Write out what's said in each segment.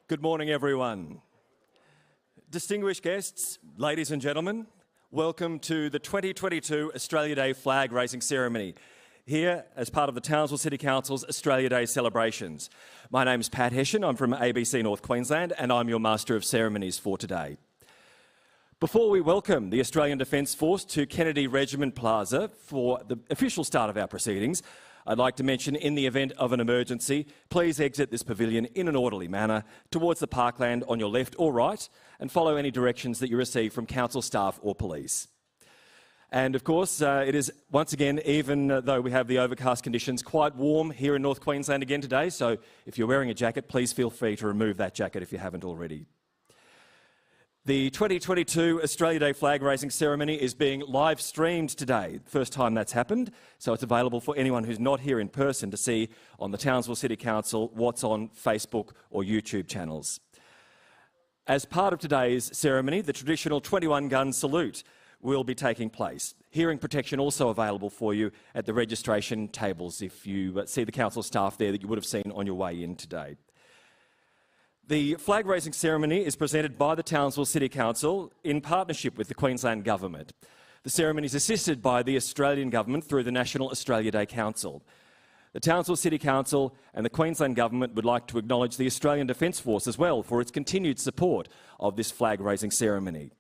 Good morning, everyone. Distinguished guests, ladies and gentlemen, welcome to the 2022 Australia Day flag raising ceremony, here as part of the Townsville City Council's Australia Day celebrations. My name's Pat Hessian, I'm from ABC North Queensland, and I'm your Master of Ceremonies for today. Before we welcome the Australian Defence Force to Kennedy Regiment Plaza for the official start of our proceedings, I'd like to mention, in the event of an emergency, please exit this pavilion in an orderly manner towards the parkland on your left or right, and follow any directions that you receive from council staff or police. And of course, it is once again, even though we have the overcast conditions, quite warm here in North Queensland again today, so if you're wearing a jacket, please feel free to remove that jacket if you haven't already. The 2022 Australia Day flag raising ceremony is being live streamed today. First time that's happened, so it's available for anyone who's not here in person to see on the Townsville City Council what's on Facebook or YouTube channels. As part of today's ceremony, the traditional 21-gun salute will be taking place. Hearing protection also available for you at the registration tables if you see the council staff there that you would have seen on your way in today. The flag raising ceremony is presented by the Townsville City Council in partnership with the Queensland Government. The ceremony is assisted by the Australian Government through the National Australia Day Council. The Townsville City Council and the Queensland Government would like to acknowledge the Australian Defence Force as well for its continued support of this flag raising ceremony.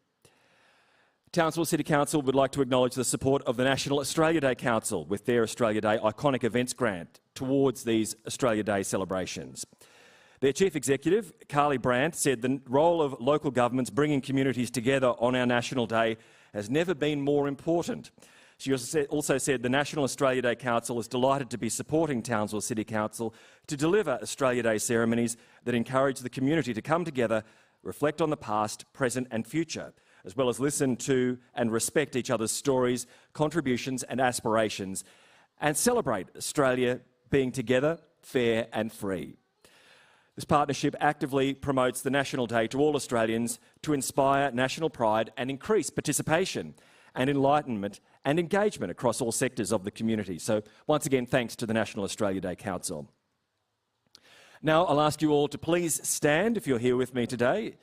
Townsville City Council would like to acknowledge the support of the National Australia Day Council with their Australia Day Iconic Events Grant towards these Australia Day celebrations. Their Chief Executive, Carly Brandt, said the role of local governments bringing communities together on our National Day has never been more important. She also said the National Australia Day Council is delighted to be supporting Townsville City Council to deliver Australia Day ceremonies that encourage the community to come together, reflect on the past, present and future, as well as listen to and respect each other's stories, contributions and aspirations, and celebrate Australia being together, fair and free. This partnership actively promotes the National Day to all Australians to inspire national pride and increase participation and enlightenment and engagement across all sectors of the community. So once again, thanks to the National Australia Day Council. Now I'll ask you all to please stand if you're here with me today,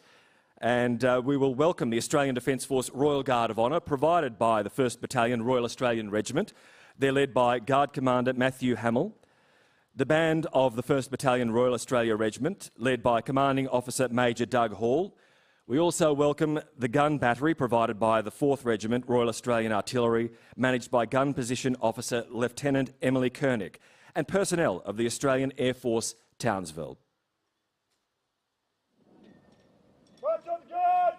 and we will welcome the Australian Defence Force Royal Guard of Honour provided by the 1st Battalion Royal Australian Regiment. They're led by Guard Commander Matthew Hamill. The band of the 1st Battalion Royal Australia Regiment, led by Commanding Officer Major Doug Hall. We also welcome the gun battery provided by the 4th Regiment Royal Australian Artillery, managed by Gun Position Officer Lieutenant Emily Kernick, and personnel of the Australian Airforce, Townsville. March on guard!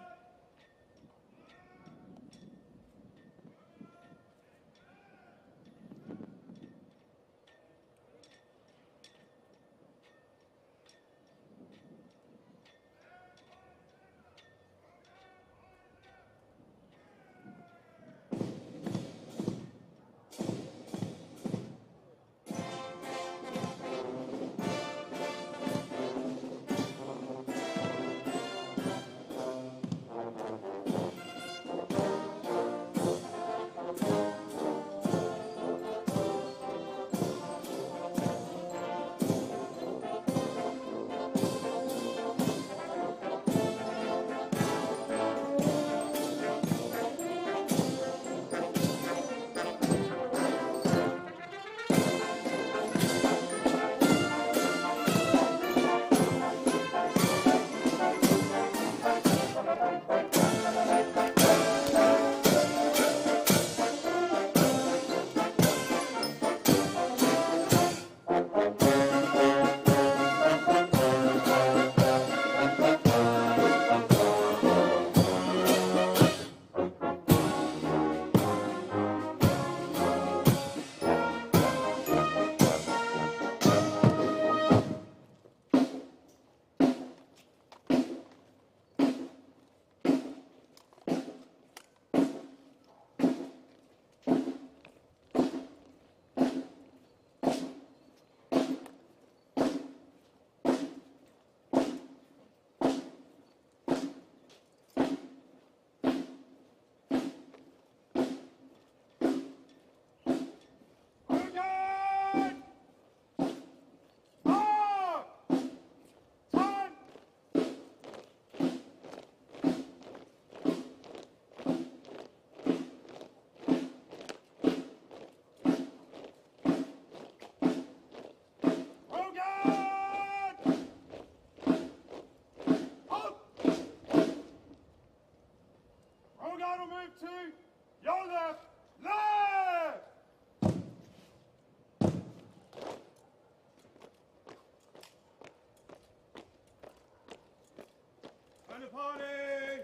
party!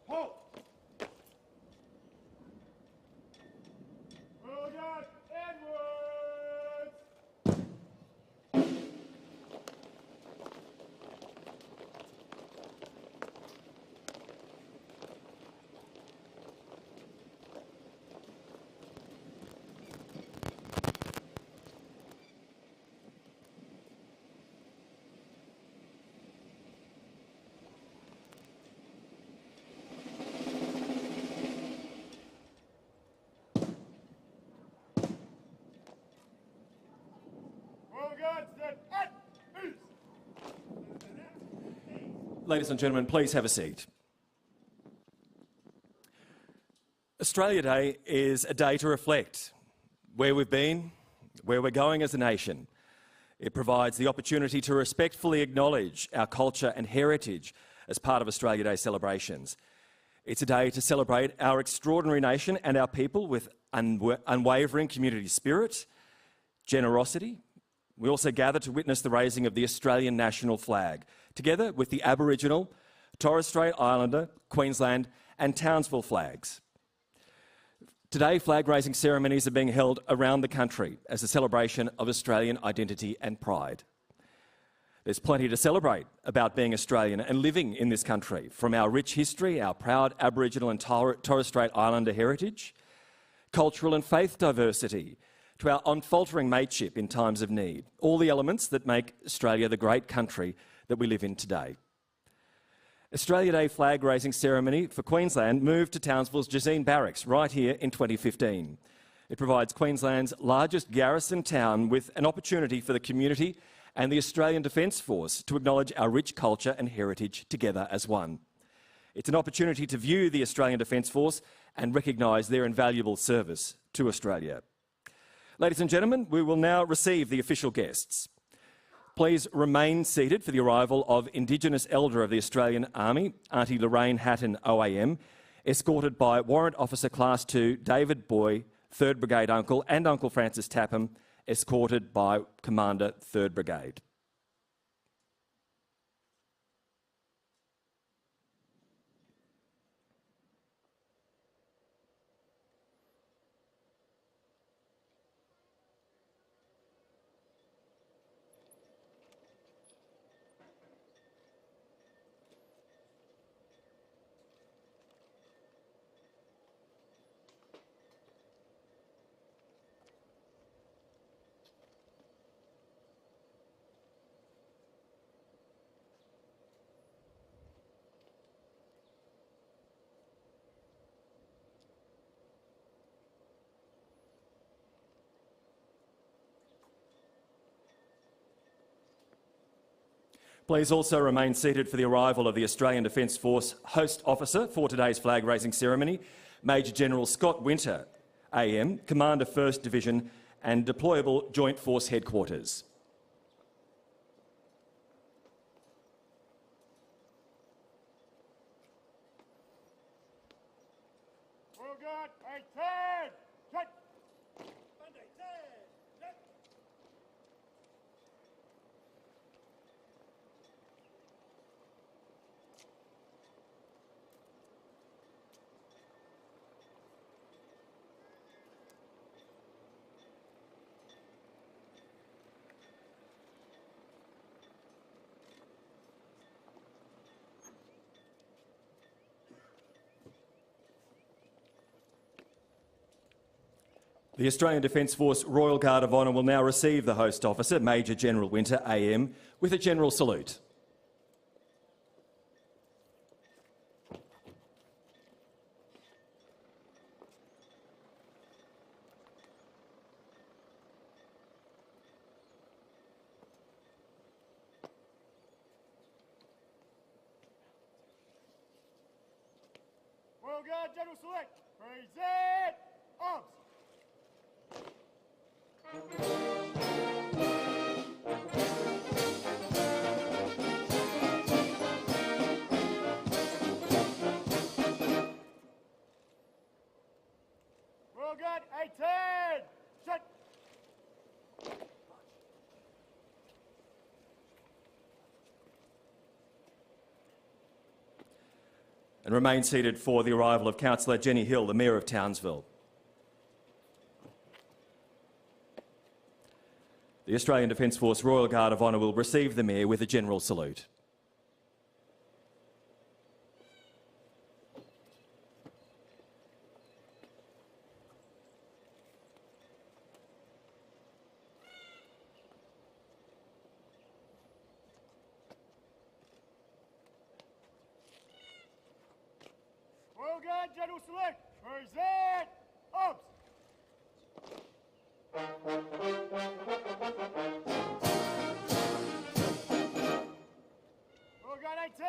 Halt! Well done, Edwards! Ladies and gentlemen, please have a seat. Australia Day is a day to reflect where we've been, where we're going as a nation. It provides the opportunity to respectfully acknowledge our culture and heritage as part of Australia Day celebrations. It's a day to celebrate our extraordinary nation and our people with unwavering community spirit, generosity. We also gather to witness the raising of the Australian national flag, together with the Aboriginal, Torres Strait Islander, Queensland and Townsville flags. Today, flag-raising ceremonies are being held around the country as a celebration of Australian identity and pride. There's plenty to celebrate about being Australian and living in this country, from our rich history, our proud Aboriginal and Torres Strait Islander heritage, cultural and faith diversity, to our unfaltering mateship in times of need, all the elements that make Australia the great country that we live in today. Australia Day flag-raising ceremony for Queensland moved to Townsville's Jazeen Barracks right here in 2015. It provides Queensland's largest garrison town with an opportunity for the community and the Australian Defence Force to acknowledge our rich culture and heritage together as one. It's an opportunity to view the Australian Defence Force and recognise their invaluable service to Australia. Ladies and gentlemen, we will now receive the official guests. Please remain seated for the arrival of Indigenous Elder of the Australian Army, Auntie Lorraine Hatton OAM, escorted by Warrant Officer Class 2 David Boy, 3rd Brigade Uncle, and Uncle Francis Tapham, escorted by Commander 3rd Brigade. Please also remain seated for the arrival of the Australian Defence Force Host Officer for today's flag-raising ceremony, Major General Scott Winter, AM, Commander 1st Division and Deployable Joint Force Headquarters. Well done, a turn! Shut! Monday, turn! Shut! The Australian Defence Force Royal Guard of Honour will now receive the Host Officer, Major General Winter, AM, with a general salute. Well done, General Select! Present! Arms! Well done, a turn! Shut! and remain seated for the arrival of Councillor Jenny Hill, the Mayor of Townsville. The Australian Defence Force Royal Guard of Honour will receive the Mayor with a general salute. Royal Guard General Select. Present. Arms. Royal Guard 18.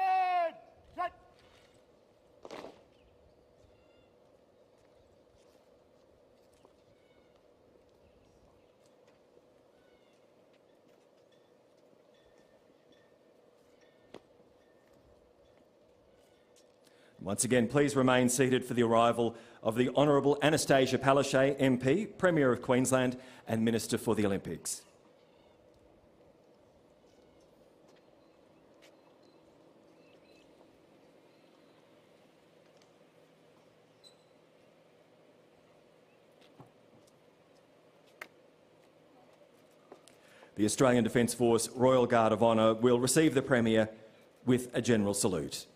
Shut. Once again, please remain seated for the arrival of the Honourable Anastasia Palaszczuk, MP, Premier of Queensland and Minister for the Olympics. The Australian Defence Force Royal Guard of Honour will receive the Premier with a general salute.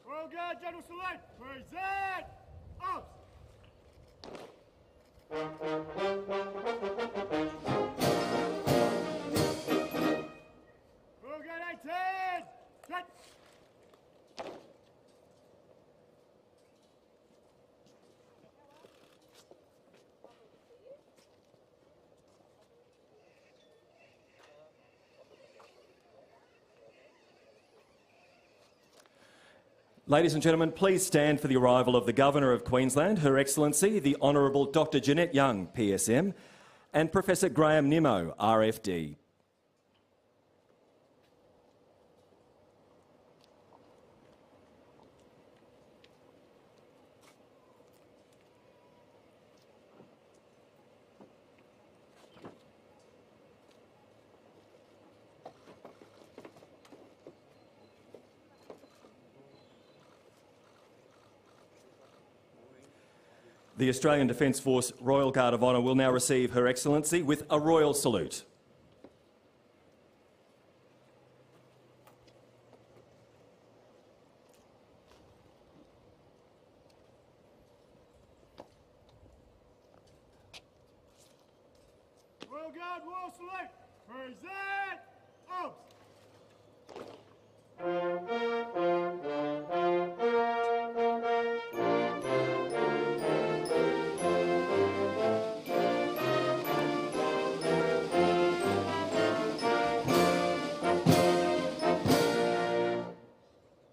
Royal Guard General Select. Present. Arms. Royal Guard 18. Shut. Ladies and gentlemen, please stand for the arrival of the Governor of Queensland, Her Excellency the Honourable Dr Jeanette Young, PSM, and Professor Graham Nimmo, RFD. The Australian Defence Force Royal Guard of Honour will now receive Her Excellency with a royal salute. Royal Guard Royal Select. Present. Arms.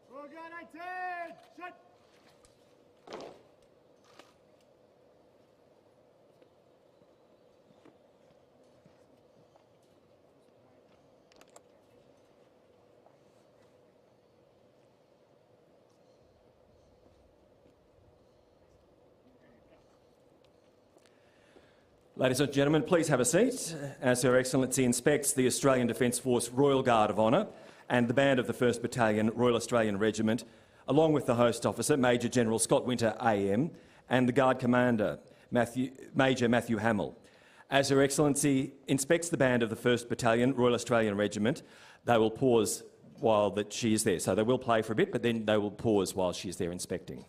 Royal Guard 18. Shut. Ladies and gentlemen, please have a seat as Her Excellency inspects the Australian Defence Force Royal Guard of Honour and the band of the 1st Battalion Royal Australian Regiment, along with the host officer, Major General Scott Winter AM, and the Guard Commander, Major Matthew Hamill. As Her Excellency inspects the band of the 1st Battalion Royal Australian Regiment, they will pause while she is there. So they will play for a bit, but then they will pause while she is there inspecting.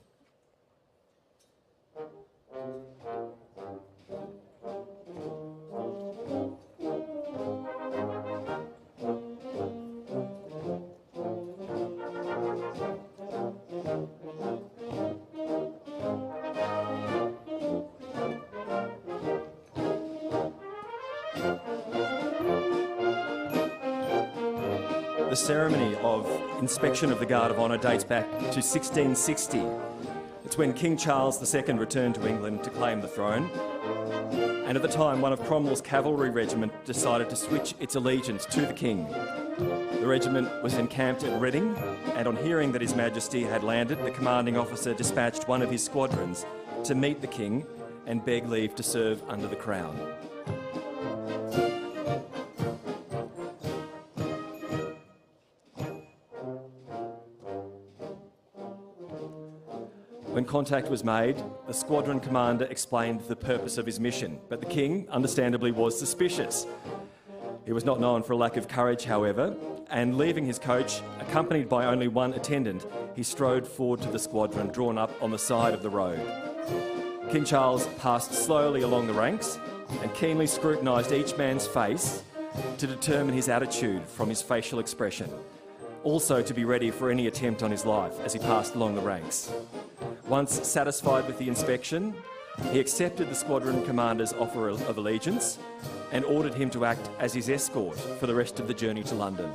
The ceremony of inspection of the Guard of Honour dates back to 1660. It's when King Charles II returned to England to claim the throne. And at the time, one of Cromwell's cavalry regiment decided to switch its allegiance to the King. The regiment was encamped at Reading, and on hearing that His Majesty had landed, the commanding officer dispatched one of his squadrons to meet the King and beg leave to serve under the Crown. When contact was made, the squadron commander explained the purpose of his mission, but the King, understandably, was suspicious. He was not known for a lack of courage, however, and leaving his coach, accompanied by only one attendant, he strode forward to the squadron drawn up on the side of the road. King Charles passed slowly along the ranks and keenly scrutinised each man's face to determine his attitude from his facial expression, also to be ready for any attempt on his life as he passed along the ranks. Once satisfied with the inspection, he accepted the squadron commander's offer of allegiance and ordered him to act as his escort for the rest of the journey to London.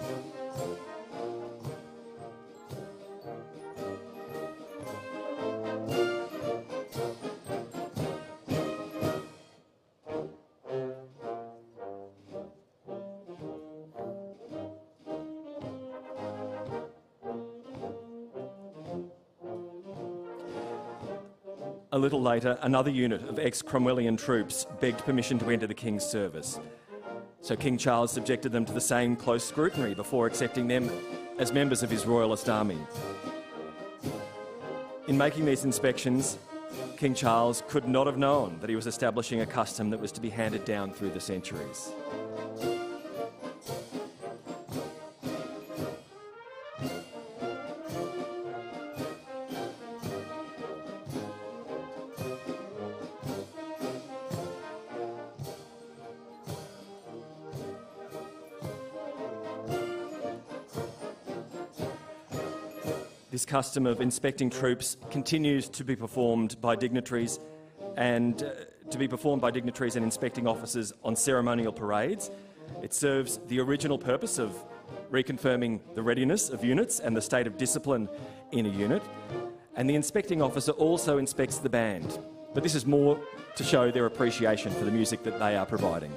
A little later, another unit of ex-Cromwellian troops begged permission to enter the King's service. So King Charles subjected them to the same close scrutiny before accepting them as members of his royalist army. In making these inspections, King Charles could not have known that he was establishing a custom that was to be handed down through the centuries. This custom of inspecting troops continues to be performed by dignitaries and inspecting officers on ceremonial parades. It serves the original purpose of reconfirming the readiness of units and the state of discipline in a unit. And the inspecting officer also inspects the band, but this is more to show their appreciation for the music that they are providing.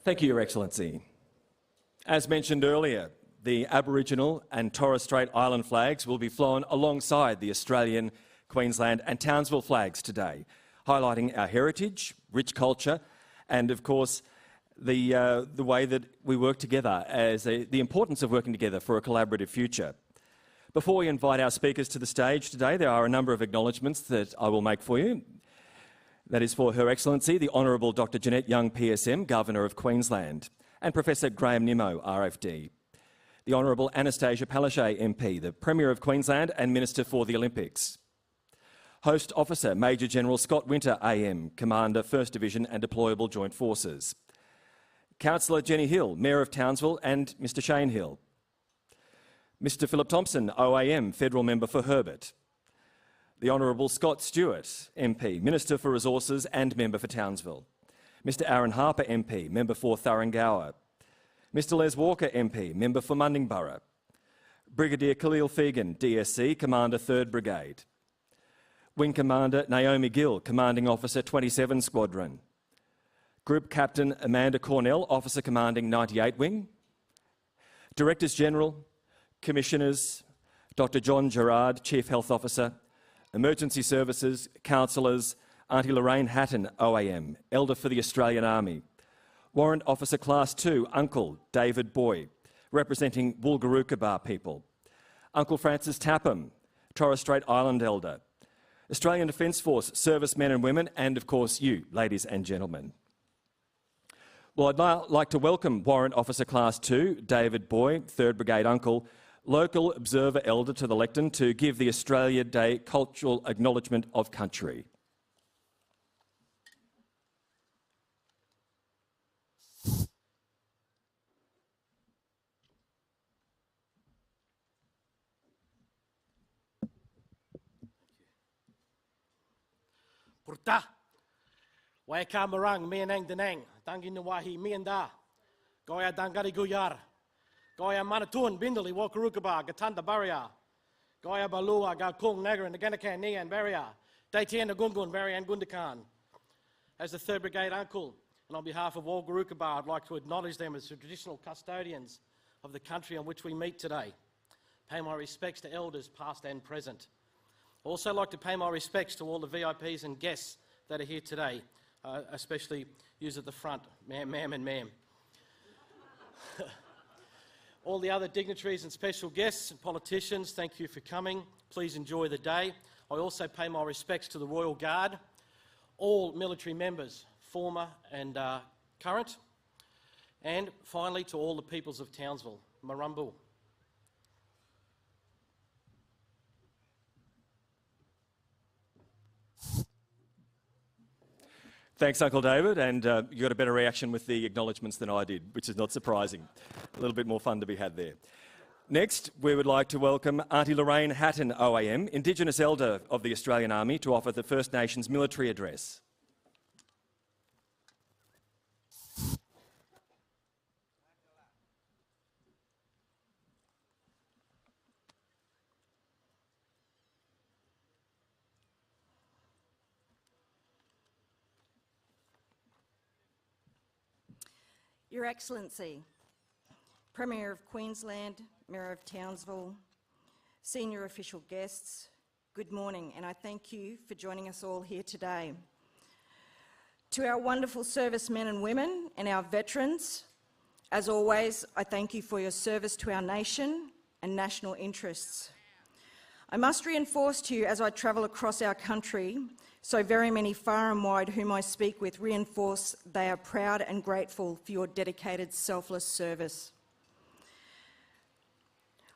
Thank you, Your Excellency. As mentioned earlier, the Aboriginal and Torres Strait Island flags will be flown alongside the Australian, Queensland and Townsville flags today, highlighting our heritage, rich culture and, of course, the way that we work together, the importance of working together for a collaborative future. Before we invite our speakers to the stage today, there are a number of acknowledgements that I will make for you. That is for Her Excellency, the Honourable Dr Jeanette Young PSM, Governor of Queensland, and Professor Graham Nimmo, RFD. The Honourable Anastasia Palaszczuk MP, the Premier of Queensland and Minister for the Olympics. Host Officer Major General Scott Winter AM, Commander 1st Division and Deployable Joint Forces. Councillor Jenny Hill, Mayor of Townsville, and Mr Shane Hill. Mr Philip Thompson, OAM, Federal Member for Herbert. The Honourable Scott Stewart, MP, Minister for Resources and Member for Townsville. Mr Aaron Harper, MP, Member for Thuringowa. Mr Les Walker, MP, Member for Mundingborough. Brigadier Khalil Fegan, DSC, Commander 3rd Brigade. Wing Commander Naomi Gill, Commanding Officer 27 Squadron. Group Captain Amanda Cornell, Officer Commanding 98 Wing. Directors General, Commissioners, Dr John Gerard, Chief Health Officer, Emergency Services, Councillors, Auntie Lorraine Hatton, OAM, Elder for the Australian Army, Warrant Officer Class 2, Uncle David Boy, representing Woolgoorookabar people, Uncle Francis Tapham, Torres Strait Island Elder, Australian Defence Force servicemen and women, and of course you, ladies and gentlemen. Well, I'd now like to welcome Warrant Officer Class 2, David Boy, 3rd Brigade Uncle, local observer elder to the lectern to give the Australia Day cultural acknowledgement of country. Purta, Waika Marang, Mianang Denang, Tanginawahi, Mianda, Goya Dangari Guyar, Goya Manatun, Bindali, Wokarukabar, Gatanda Barrier, Goya Balua, Galkung, Nagar, and the Ganakan, Nian, Barrier, Daitian, Gungun, Barrier, and Gundakan. As the 3rd Brigade Uncle, and on behalf of Wokarukabar, I'd like to acknowledge them as the traditional custodians of the country on which we meet today. Pay my respects to elders, past and present. I'd also like to pay my respects to all the VIPs and guests that are here today, especially yous at the front, ma'am and ma'am. All the other dignitaries and special guests and politicians, thank you for coming. Please enjoy the day. I also pay my respects to the Royal Guard, all military members, former and current, and finally to all the peoples of Townsville. Marumbu. Thanks, Uncle David, and you got a better reaction with the acknowledgements than I did, which is not surprising. A little bit more fun to be had there. Next, we would like to welcome Auntie Lorraine Hatton, OAM, Indigenous Elder of the Australian Army, to offer the First Nations military address. Your Excellency, Premier of Queensland, Mayor of Townsville, senior official guests, good morning, and I thank you for joining us all here today. To our wonderful servicemen and women and our veterans, as always, I thank you for your service to our nation and national interests. I must reinforce to you as I travel across our country, so very many far and wide whom I speak with reinforce they are proud and grateful for your dedicated, selfless service.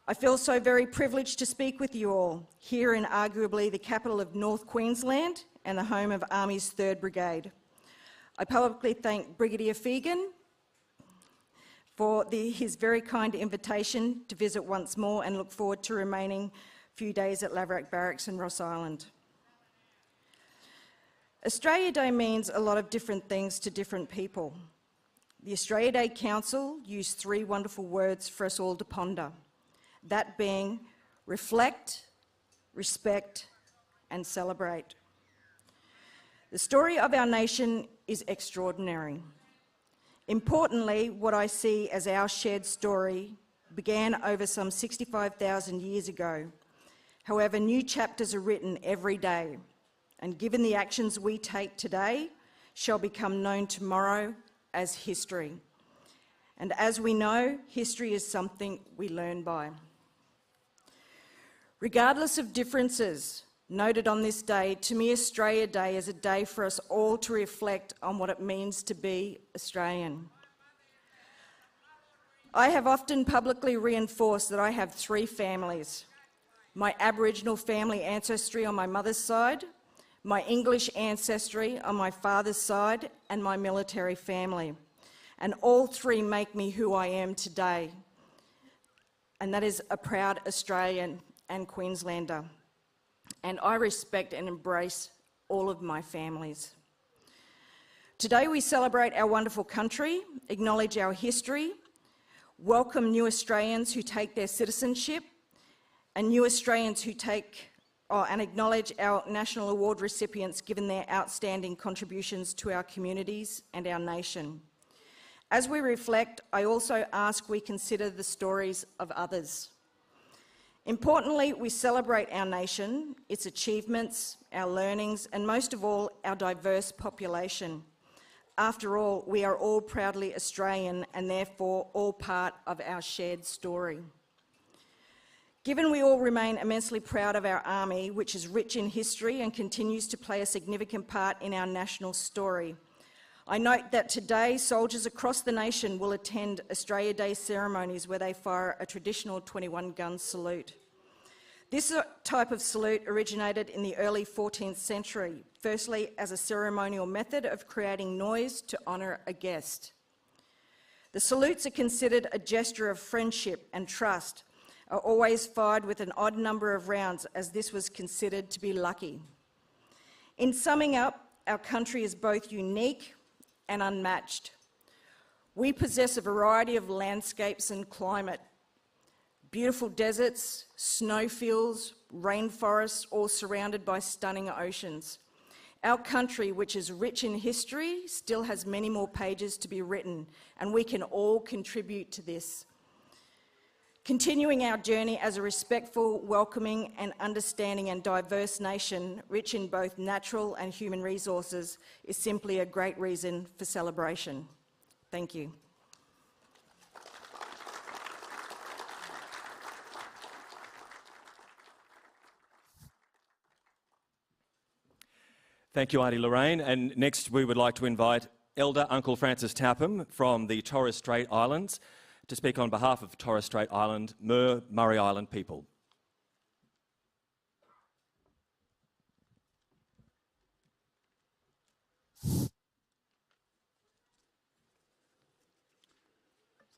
I feel so very privileged to speak with you all here in arguably the capital of North Queensland and the home of Army's 3rd Brigade. I publicly thank Brigadier Fegan for his very kind invitation to visit once more and look forward to remaining a few days at Laverack Barracks in Ross Island. Australia Day means a lot of different things to different people. The Australia Day Council used 3 wonderful words for us all to ponder, that being reflect, respect and celebrate. The story of our nation is extraordinary. Importantly, what I see as our shared story began over some 65,000 years ago. However, new chapters are written every day, and given the actions we take today, shall become known tomorrow as history. And as we know, history is something we learn by. Regardless of differences noted on this day, to me Australia Day is a day for us all to reflect on what it means to be Australian. I have often publicly reinforced that I have three families: my Aboriginal family ancestry on my mother's side, my English ancestry on my father's side, and my military family. And all three make me who I am today. And that is a proud Australian and Queenslander. And I respect and embrace all of my families. Today we celebrate our wonderful country, acknowledge our history, welcome new Australians who take their citizenship, and new Australians who and acknowledge our national award recipients given their outstanding contributions to our communities and our nation. As we reflect, I also ask we consider the stories of others. Importantly, we celebrate our nation, its achievements, our learnings, and most of all, our diverse population. After all, we are all proudly Australian and therefore all part of our shared story. Given we all remain immensely proud of our Army, which is rich in history and continues to play a significant part in our national story, I note that today soldiers across the nation will attend Australia Day ceremonies where they fire a traditional 21-gun salute. This type of salute originated in the early 14th century, firstly as a ceremonial method of creating noise to honour a guest. The salutes are considered a gesture of friendship and trust, are always fired with an odd number of rounds as this was considered to be lucky. In summing up, our country is both unique and unmatched. We possess a variety of landscapes and climate: beautiful deserts, snowfields, rainforests, all surrounded by stunning oceans. Our country, which is rich in history, still has many more pages to be written, and we can all contribute to this. Continuing our journey as a respectful, welcoming and understanding and diverse nation, rich in both natural and human resources, is simply a great reason for celebration. Thank you. Thank you, Auntie Lorraine. And next we would like to invite Elder Uncle Francis Tapham from the Torres Strait Islands to speak on behalf of Torres Strait Island, Murray Island people.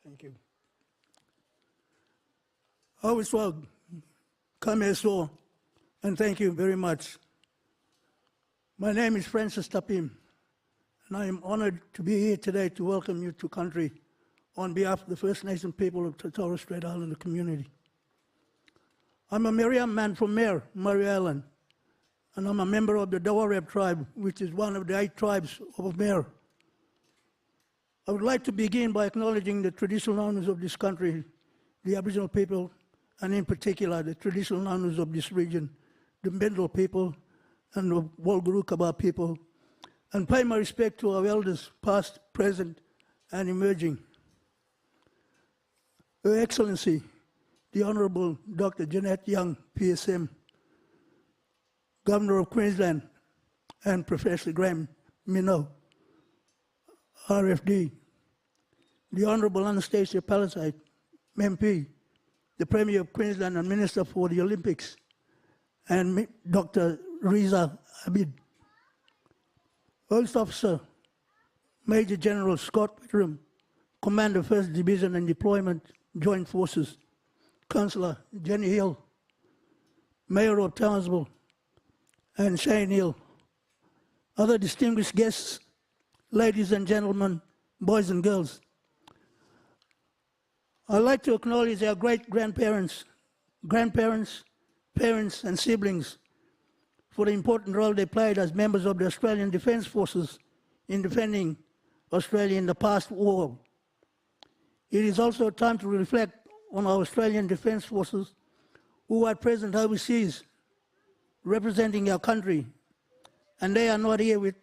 Thank you. I always will come here so, and thank you very much. My name is Francis Tapham, and I am honoured to be here today to welcome you to country on behalf of the First Nation people of the Torres Strait Islander community. I'm a Miriam man from Murray Island, and I'm a member of the Dawareb tribe, which is one of the 8 tribes of Mer. I would like to begin by acknowledging the traditional owners of this country, the Aboriginal people, and in particular the traditional owners of this region, the Mendel people and the Walgurukaba people, and pay my respect to our elders, past, present, and emerging. Her Excellency, the Honourable Dr. Jeanette Young, PSM, Governor of Queensland, and Professor Graham Minow, RFD, the Honourable Anastasia Palaszczuk, MP, the Premier of Queensland and Minister for the Olympics, and Dr. Riza Abid, First Officer, Major General Scott Whitram, Commander 1st Division and Deployment, Joint Forces, Councillor Jenny Hill, Mayor of Townsville, and Shane Hill, other distinguished guests, ladies and gentlemen, boys and girls. I'd like to acknowledge our great-grandparents, grandparents, parents and siblings for the important role they played as members of the Australian Defence Forces in defending Australia in the past war. It is also time to reflect on our Australian Defence Forces who are present overseas representing our country, and they are not here with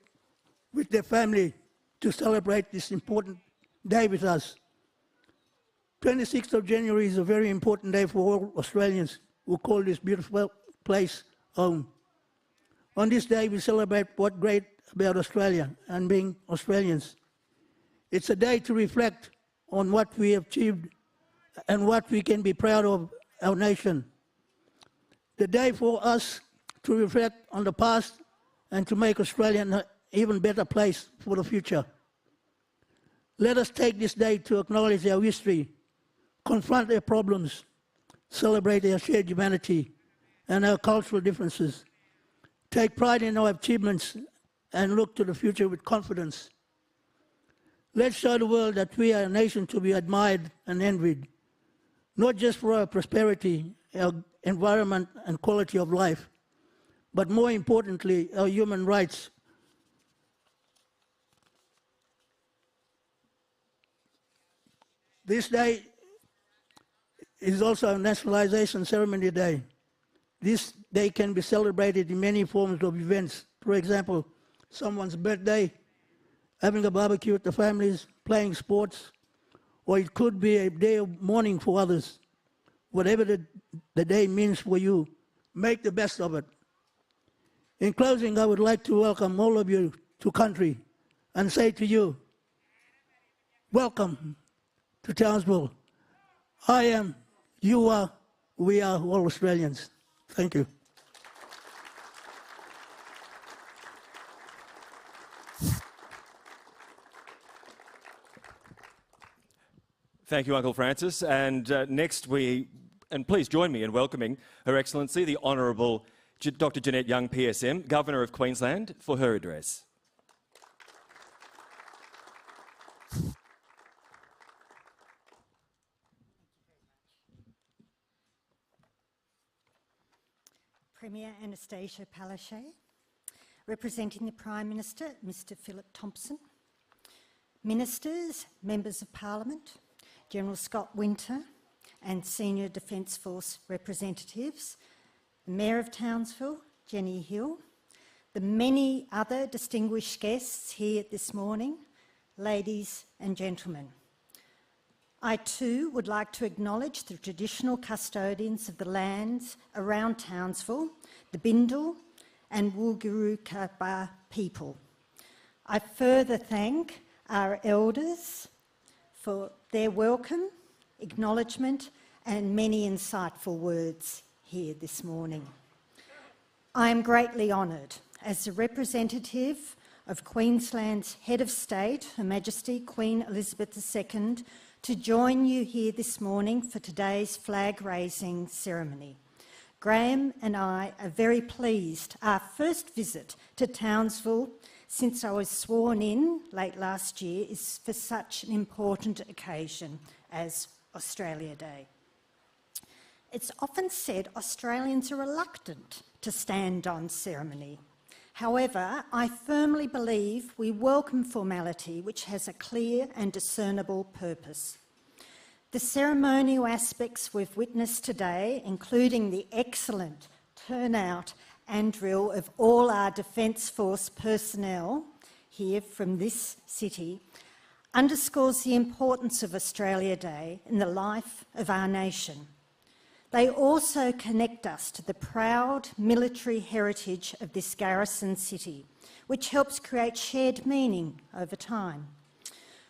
their family to celebrate this important day with us. 26th of January is a very important day for all Australians who call this beautiful place home. On this day, we celebrate what's great about Australia and being Australians. It's a day to reflect on what we have achieved and what we can be proud of our nation. The day for us to reflect on the past and to make Australia an even better place for the future. Let us take this day to acknowledge our history, confront our problems, celebrate our shared humanity and our cultural differences, take pride in our achievements and look to the future with confidence. Let's show the world that we are a nation to be admired and envied, not just for our prosperity, our environment and quality of life, but more importantly, our human rights. This day is also a nationalisation ceremony day. This day can be celebrated in many forms of events. For example, someone's birthday, having a barbecue with the families, playing sports, or it could be a day of mourning for others. Whatever the day means for you, make the best of it. In closing, I would like to welcome all of you to country and say to you, welcome to Townsville. I am, you are, we are all Australians. Thank you. Thank you, Uncle Francis. And next and please join me in welcoming Her Excellency, the Honourable Dr. Jeanette Young, PSM, Governor of Queensland, for her address. Premier Anastasia Palaszczuk, representing the Prime Minister, Mr Philip Thompson, Ministers, Members of Parliament, General Scott Winter and Senior Defence Force representatives, the Mayor of Townsville, Jenny Hill, the many other distinguished guests here this morning, ladies and gentlemen. I too would like to acknowledge the traditional custodians of the lands around Townsville, the Bindal and Wulgurukaba people. I further thank our elders for their welcome, acknowledgement and many insightful words here this morning. I am greatly honoured as the representative of Queensland's Head of State, Her Majesty Queen Elizabeth II, to join you here this morning for today's flag-raising ceremony. Graham and I are very pleased our first visit to Townsville since I was sworn in late last year is for such an important occasion as Australia Day. It's often said Australians are reluctant to stand on ceremony. However, I firmly believe we welcome formality which has a clear and discernible purpose. The ceremonial aspects we've witnessed today, including the excellent turnout and drill of all our Defence Force personnel here from this city, underscores the importance of Australia Day in the life of our nation. They also connect us to the proud military heritage of this garrison city, which helps create shared meaning over time.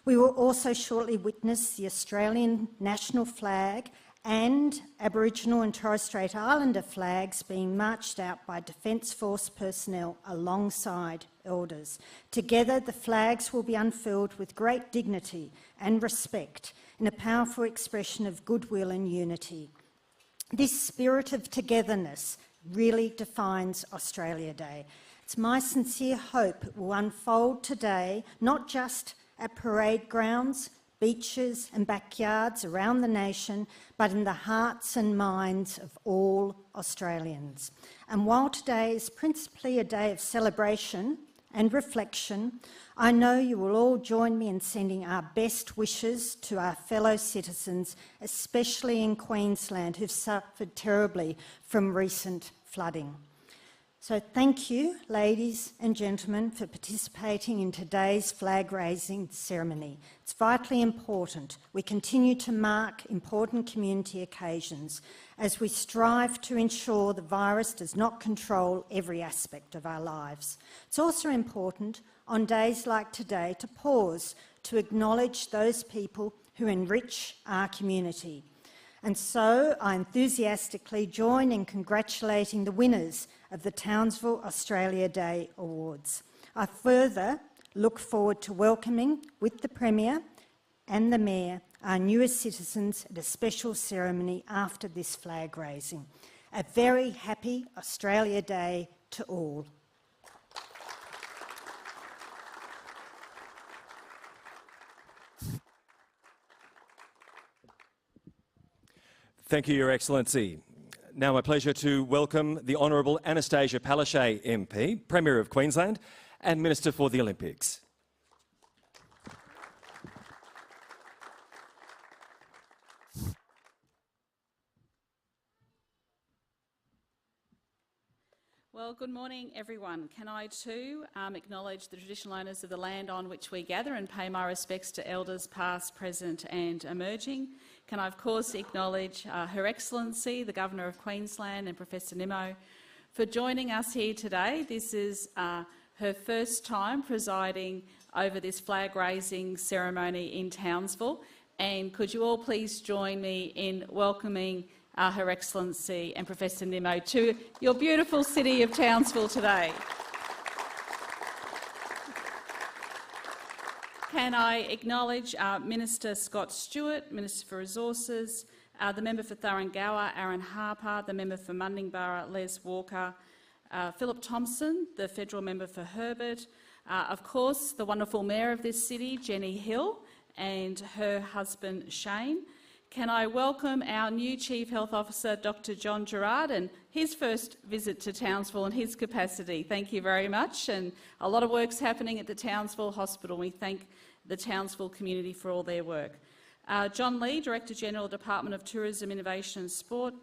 We will also shortly witness the Australian national flag and Aboriginal and Torres Strait Islander flags being marched out by Defence Force personnel alongside elders. Together, the flags will be unfurled with great dignity and respect in a powerful expression of goodwill and unity. This spirit of togetherness really defines Australia Day. It's my sincere hope it will unfold today, not just at parade grounds, beaches and backyards around the nation, but in the hearts and minds of all Australians. And while today is principally a day of celebration and reflection, I know you will all join me in sending our best wishes to our fellow citizens, especially in Queensland, who've suffered terribly from recent flooding. So thank you, ladies and gentlemen, for participating in today's flag-raising ceremony. It's vitally important we continue to mark important community occasions as we strive to ensure the virus does not control every aspect of our lives. It's also important on days like today to pause to acknowledge those people who enrich our community. And so I enthusiastically join in congratulating the winners of the Townsville Australia Day Awards. I further look forward to welcoming, with the Premier and the Mayor, our newest citizens at a special ceremony after this flag raising. A very happy Australia Day to all. Thank you, Your Excellency. Now my pleasure to welcome the Honourable Anastasia Palaszczuk MP, Premier of Queensland and Minister for the Olympics. Well, good morning, everyone. Can I too acknowledge the traditional owners of the land on which we gather and pay my respects to elders past, present and emerging. Can I, of course, acknowledge Her Excellency, the Governor of Queensland, and Professor Nimmo for joining us here today. This is her first time presiding over this flag-raising ceremony in Townsville. And could you all please join me in welcoming Her Excellency and Professor Nimmo to your beautiful city of Townsville today. Can I acknowledge Minister Scott Stewart, Minister for Resources, the Member for Thuringowa, Aaron Harper, the Member for Mundingburra, Les Walker, Philip Thompson, the Federal Member for Herbert, of course the wonderful Mayor of this city, Jenny Hill, and her husband Shane. Can I welcome our new Chief Health Officer, Dr John Gerard, and his first visit to Townsville in his capacity. Thank you very much. And a lot of work's happening at the Townsville Hospital. We thank the Townsville community for all their work. John Lee, Director General, Department of Tourism, Innovation and Sport.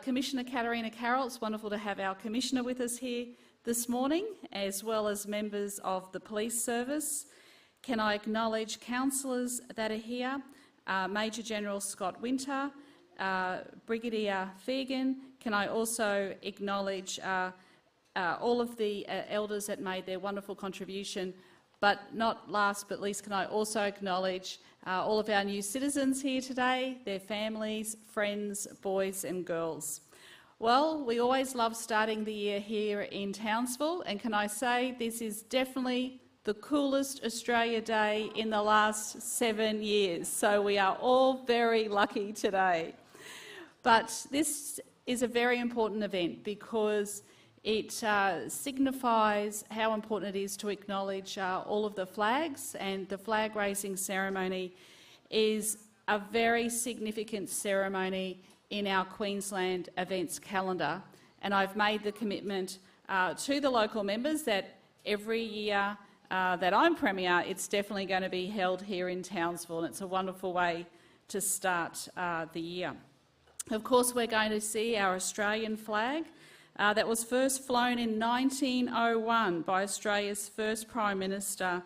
Commissioner Katarina Carroll, it's wonderful to have our Commissioner with us here this morning, as well as members of the Police Service. Can I acknowledge councillors that are here? Major General Scott Winter, Brigadier Fegan. Can I also acknowledge all of the elders that made their wonderful contribution, but not last but least, can I also acknowledge all of our new citizens here today, their families, friends, boys and girls. Well, we always love starting the year here in Townsville, and can I say this is definitely the coolest Australia Day in the last 7 years, so we are all very lucky today. But this is a very important event because it signifies how important it is to acknowledge all of the flags, and the flag-raising ceremony is a very significant ceremony in our Queensland events calendar. And I've made the commitment to the local members that every year that I'm Premier, it's definitely going to be held here in Townsville, and it's a wonderful way to start the year. Of course, we're going to see our Australian flag that was first flown in 1901 by Australia's first Prime Minister,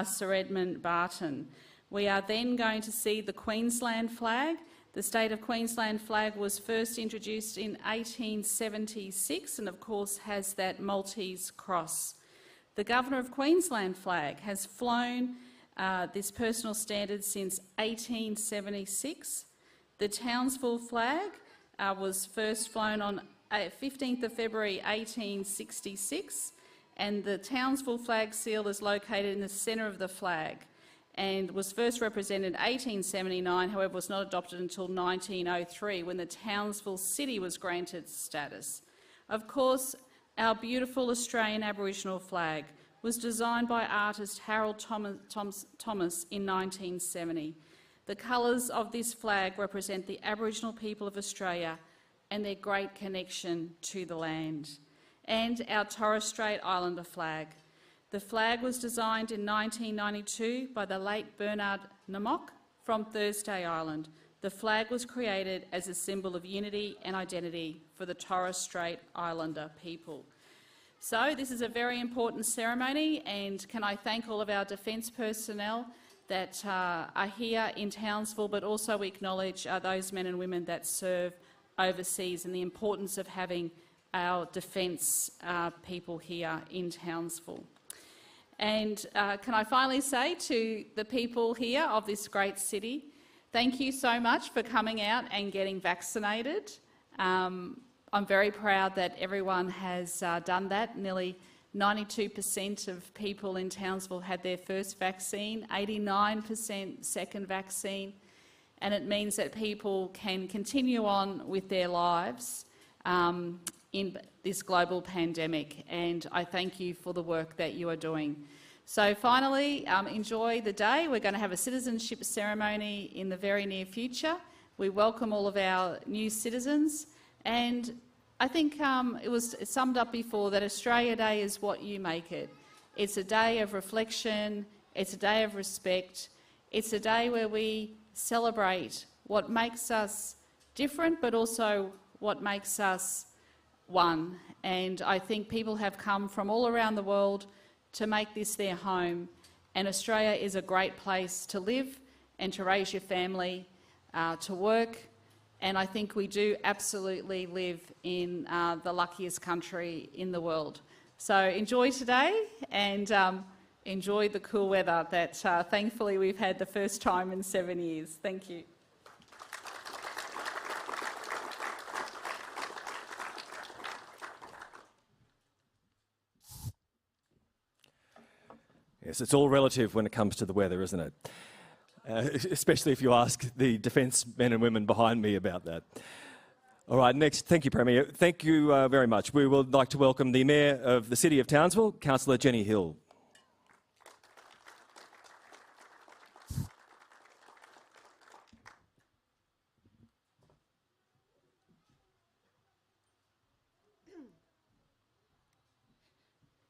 Sir Edmund Barton. We are then going to see the Queensland flag. The State of Queensland flag was first introduced in 1876 and, of course, has that Maltese cross. The Governor of Queensland flag has flown this personal standard since 1876. The Townsville flag was first flown on 15th of February 1866, and the Townsville flag seal is located in the centre of the flag and was first represented in 1879, however was not adopted until 1903 when the Townsville City was granted status. Of course, our beautiful Australian Aboriginal flag was designed by artist Harold Thomas in 1970. The colours of this flag represent the Aboriginal people of Australia and their great connection to the land, and our Torres Strait Islander flag. The flag was designed in 1992 by the late Bernard Namok from Thursday Island. The flag was created as a symbol of unity and identity for the Torres Strait Islander people. So this is a very important ceremony, and can I thank all of our defence personnel that are here in Townsville, but also acknowledge those men and women that serve overseas and the importance of having our defence people here in Townsville. And can I finally say to the people here of this great city, thank you so much for coming out and getting vaccinated. I'm very proud that everyone has done that. Nearly 92% of people in Townsville had their first vaccine, 89% second vaccine, and it means that people can continue on with their lives in this global pandemic, and I thank you for the work that you are doing. So finally, enjoy the day. We're going to have a citizenship ceremony in the very near future. We welcome all of our new citizens, and I think it was summed up before that Australia Day is what you make it. It's a day of reflection, it's a day of respect, it's a day where we celebrate what makes us different but also what makes us one. And I think people have come from all around the world to make this their home, and Australia is a great place to live and to raise your family, to work. And I think we do absolutely live in the luckiest country in the world. So enjoy today and enjoy the cool weather that thankfully we've had the first time in 7 years. Thank you. Yes, it's all relative when it comes to the weather, isn't it? Especially if you ask the defence men and women behind me about that. All right, next, thank you, Premier. Thank you very much. We would like to welcome the Mayor of the City of Townsville, Councillor Jenny Hill.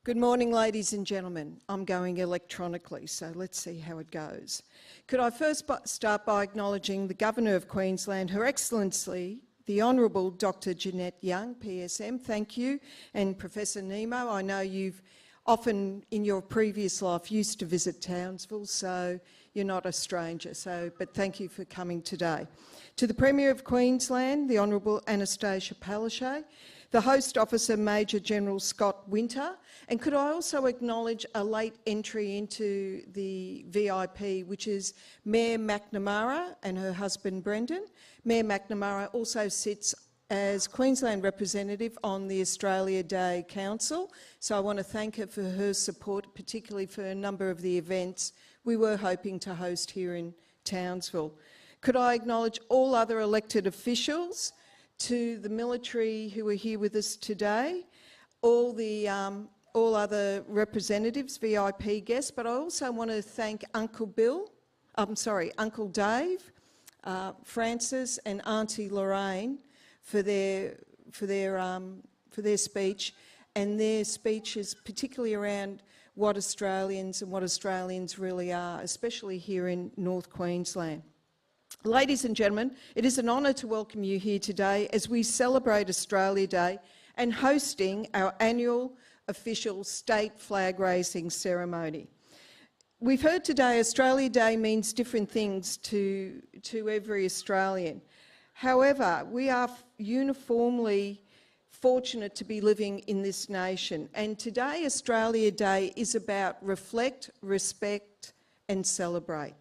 Good morning, ladies and gentlemen. I'm going electronically, so let's see how it goes. Could I first start by acknowledging the Governor of Queensland, Her Excellency, the Honourable Dr. Jeanette Young, PSM, thank you, and Professor Nemo. I know you've often in your previous life used to visit Townsville, so you're not a stranger, but thank you for coming today. To the Premier of Queensland, the Honourable Anastasia Palaszczuk, the Host Officer Major General Scott Winter, and could I also acknowledge a late entry into the VIP, which is Mayor McNamara and her husband Brendan. Mayor McNamara also sits as Queensland representative on the Australia Day Council, so I want to thank her for her support, particularly for a number of the events we were hoping to host here in Townsville. Could I acknowledge all other elected officials, to the military who are here with us today, all other representatives, VIP guests, but I also want to thank Uncle Dave, Francis and Auntie Lorraine for their speech, and their speeches particularly around what Australians really are, especially here in North Queensland. Ladies and gentlemen, it is an honour to welcome you here today as we celebrate Australia Day and hosting our annual official state flag raising ceremony. We've heard today Australia Day means different things to every Australian. However, we are uniformly fortunate to be living in this nation, and today Australia Day is about reflect, respect and celebrate.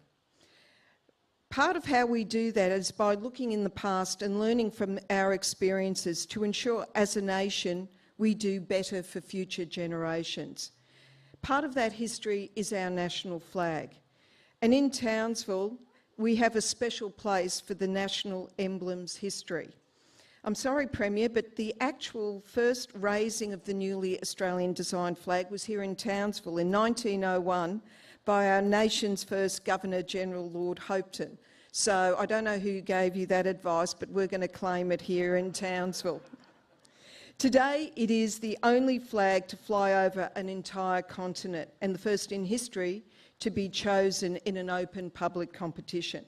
Part of how we do that is by looking in the past and learning from our experiences to ensure as a nation we do better for future generations. Part of that history is our national flag. And in Townsville, we have a special place for the national emblem's history. I'm sorry, Premier, but the actual first raising of the newly Australian designed flag was here in Townsville in 1901 by our nation's first Governor-General, Lord Hopetoun. So I don't know who gave you that advice, but we're going to claim it here in Townsville. Today, it is the only flag to fly over an entire continent and the first in history to be chosen in an open public competition.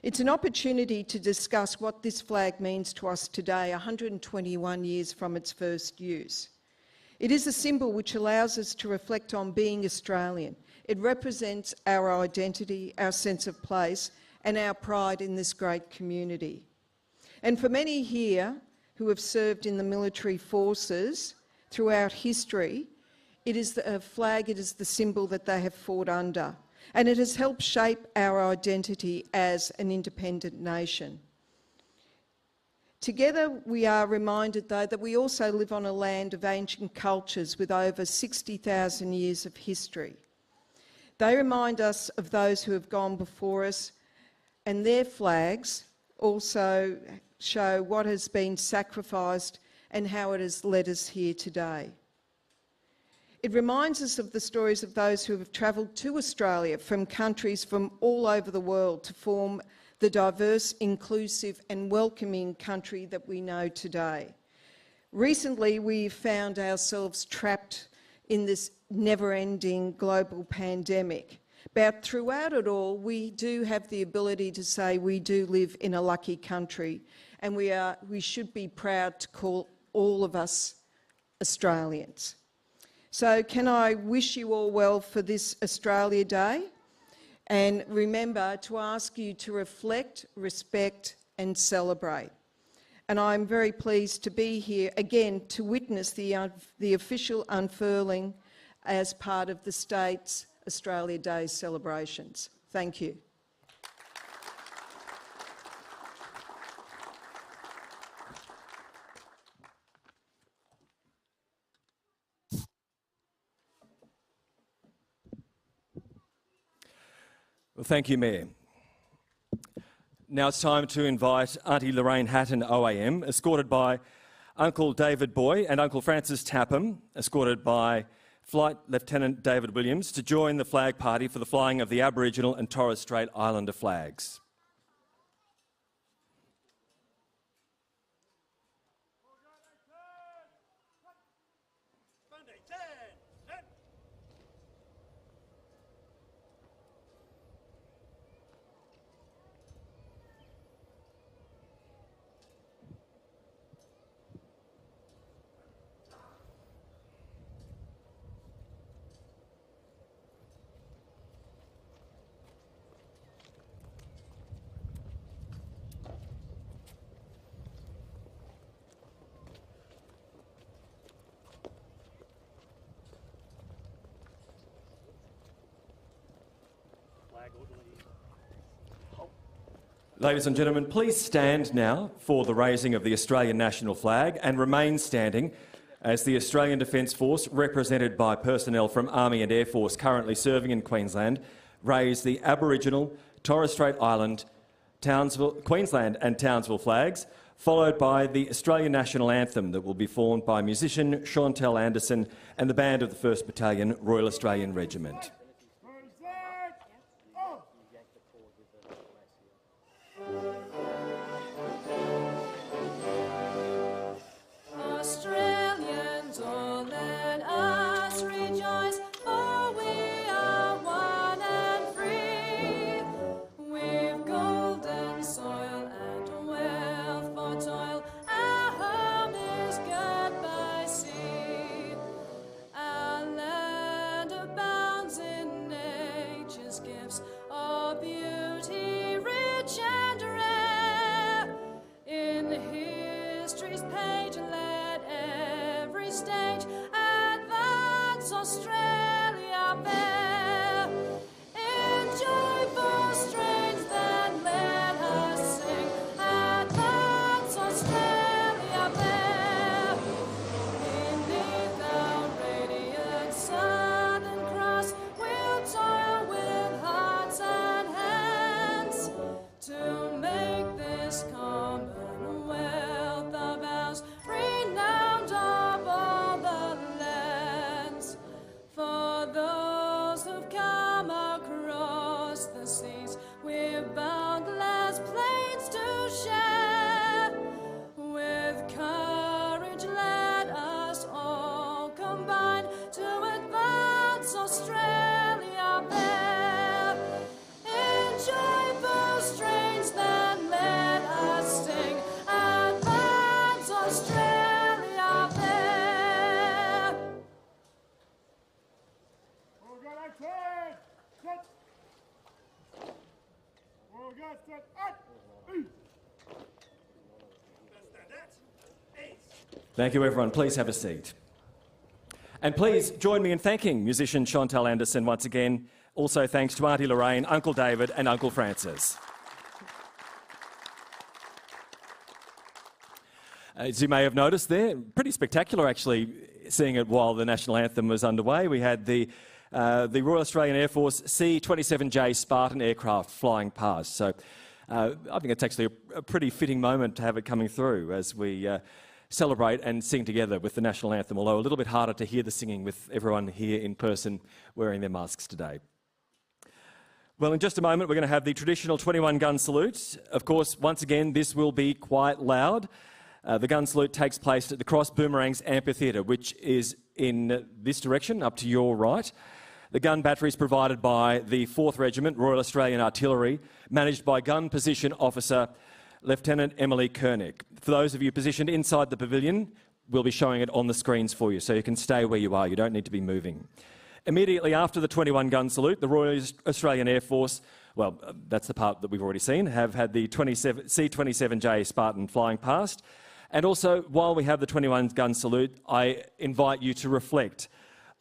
It's an opportunity to discuss what this flag means to us today, 121 years from its first use. It is a symbol which allows us to reflect on being Australian. It represents our identity, our sense of place, and our pride in this great community. And for many here who have served in the military forces throughout history, it is a flag, it is the symbol that they have fought under. And it has helped shape our identity as an independent nation. Together, we are reminded, though, that we also live on a land of ancient cultures with over 60,000 years of history. They remind us of those who have gone before us, and their flags also show what has been sacrificed and how it has led us here today. It reminds us of the stories of those who have travelled to Australia from countries from all over the world to form the diverse, inclusive and welcoming country that we know today. Recently, we've found ourselves trapped in this never-ending global pandemic. But throughout it all, we do have the ability to say we do live in a lucky country, and we should be proud to call all of us Australians. So can I wish you all well for this Australia Day, and remember to ask you to reflect, respect and celebrate. And I'm very pleased to be here again to witness the official unfurling as part of the state's Australia Day celebrations. Thank you. Well, thank you, Mayor. Now it's time to invite Auntie Lorraine Hatton OAM, escorted by Uncle David Boy and Uncle Francis Tapham, escorted by Flight Lieutenant David Williams, to join the flag party for the flying of the Aboriginal and Torres Strait Islander flags. Ladies and gentlemen, please stand now for the raising of the Australian national flag and remain standing as the Australian Defence Force, represented by personnel from Army and Air Force currently serving in Queensland, raise the Aboriginal, Torres Strait Island, Queensland and Townsville flags, followed by the Australian National Anthem that will be formed by musician Chantel Anderson and the band of the 1st Battalion, Royal Australian Regiment. Australians, all let us rejoice, for we are one and free. We've golden soil and wealth for toil, our home is good by sea. Our land abounds in Force One, Thank you, everyone. Please have a seat. And please join me in thanking musician Chantal Anderson once again. Also thanks to Auntie Lorraine, Uncle David and Uncle Francis. As you may have noticed there, pretty spectacular actually, seeing it while the national anthem was underway. We had the Royal Australian Airforce C-27J Spartan aircraft flying past. So I think it's actually a pretty fitting moment to have it coming through as we celebrate and sing together with the national anthem, although a little bit harder to hear the singing with everyone here in person wearing their masks today. Well, in just a moment, we're going to have the traditional 21-gun salute. Of course, once again, this will be quite loud. The gun salute takes place at the Cross Boomerangs Amphitheatre, which is in this direction, up to your right. The gun battery is provided by the 4th Regiment, Royal Australian Artillery, managed by Gun Position Officer Lieutenant Emily Kernick. For those of you positioned inside the pavilion, we'll be showing it on the screens for you, so you can stay where you are. You don't need to be moving. Immediately after the 21-gun salute, the Royal Australian Air Force, well, that's the part that we've already seen, have had the C-27J Spartan flying past. And also, while we have the 21-gun salute, I invite you to reflect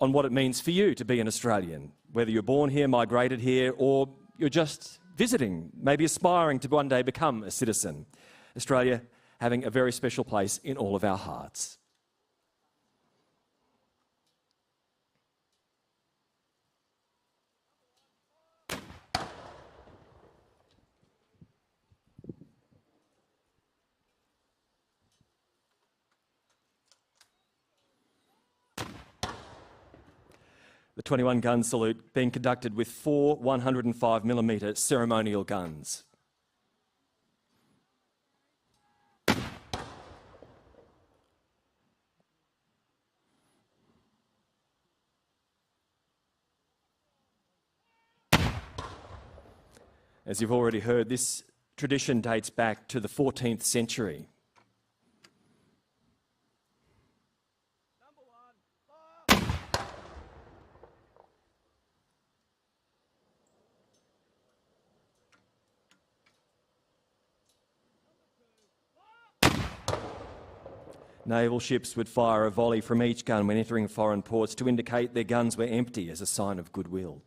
on what it means for you to be an Australian, whether you're born here, migrated here, or you're just visiting, maybe aspiring to one day become a citizen. Australia having a very special place in all of our hearts. The 21-gun salute being conducted with 4 105mm ceremonial guns. As you've already heard, this tradition dates back to the 14th century. Naval ships would fire a volley from each gun when entering foreign ports to indicate their guns were empty as a sign of goodwill.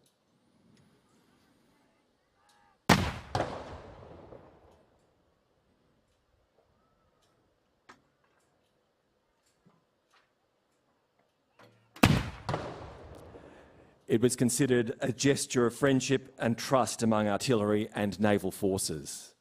It was considered a gesture of friendship and trust among artillery and naval forces.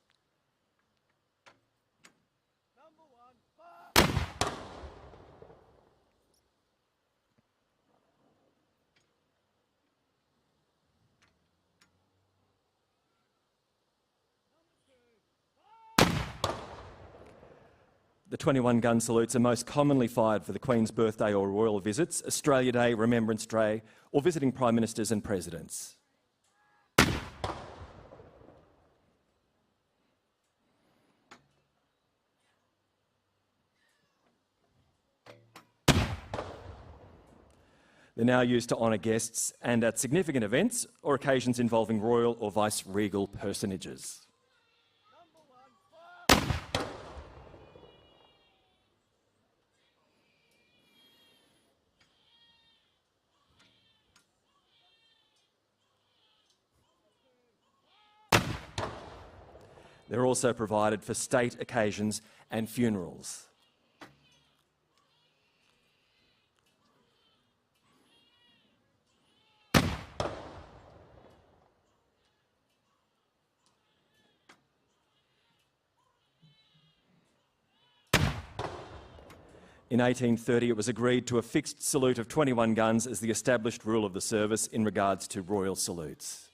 The 21-gun salutes are most commonly fired for the Queen's birthday or royal visits, Australia Day, Remembrance Day, or visiting Prime Ministers and Presidents. They're now used to honour guests and at significant events or occasions involving royal or vice-regal personages. They're also provided for state occasions and funerals. In 1830, it was agreed to a fixed salute of 21 guns as the established rule of the service in regards to royal salutes.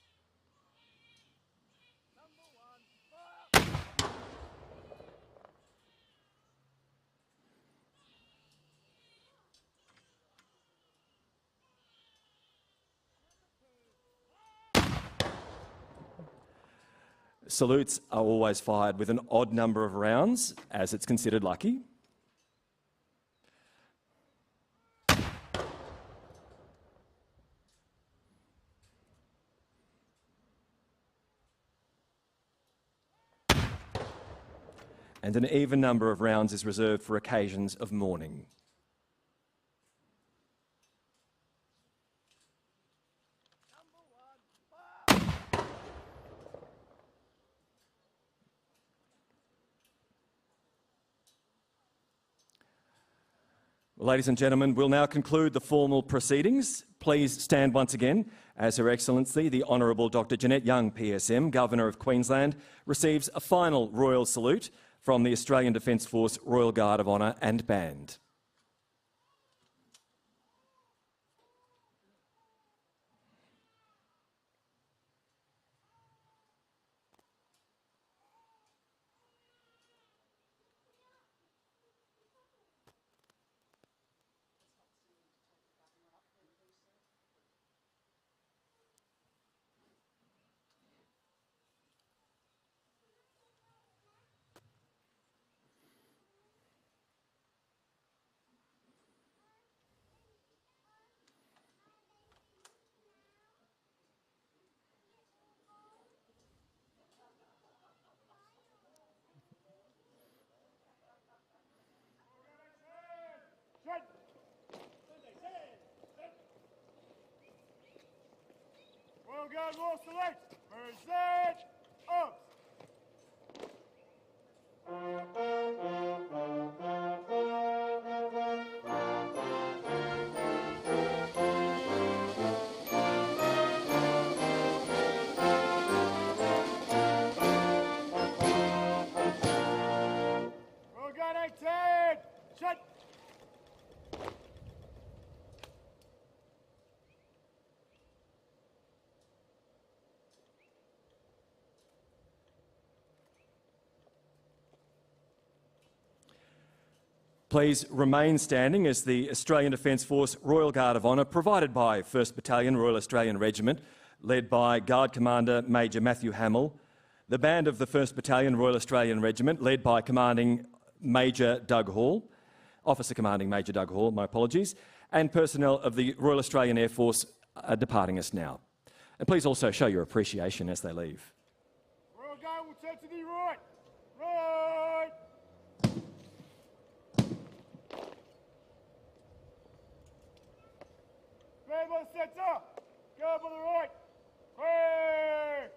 Salutes are always fired with an odd number of rounds, as it's considered lucky. and an even number of rounds is reserved for occasions of mourning. Well, ladies and gentlemen, we'll now conclude the formal proceedings. Please stand once again as Her Excellency, the Honourable Dr Jeanette Young, PSM, Governor of Queensland, receives a final royal salute from the Australian Defence Force Royal Guard of Honour and Band. Royal Guard will select. Present. Up. Royal Guard 18. Shut. Please remain standing as the Australian Defence Force Royal Guard of Honour, provided by 1st Battalion Royal Australian Regiment, led by Guard Commander Major Matthew Hamill, the band of the 1st Battalion Royal Australian Regiment, led by Commanding Major Doug Hall, Officer Commanding Major Doug Hall, my apologies, and personnel of the Royal Australian Air Force are departing us now. And please also show your appreciation as they leave. Royal Guard will turn to the right. Right. Stand by the centre. Guard by the right. Hey.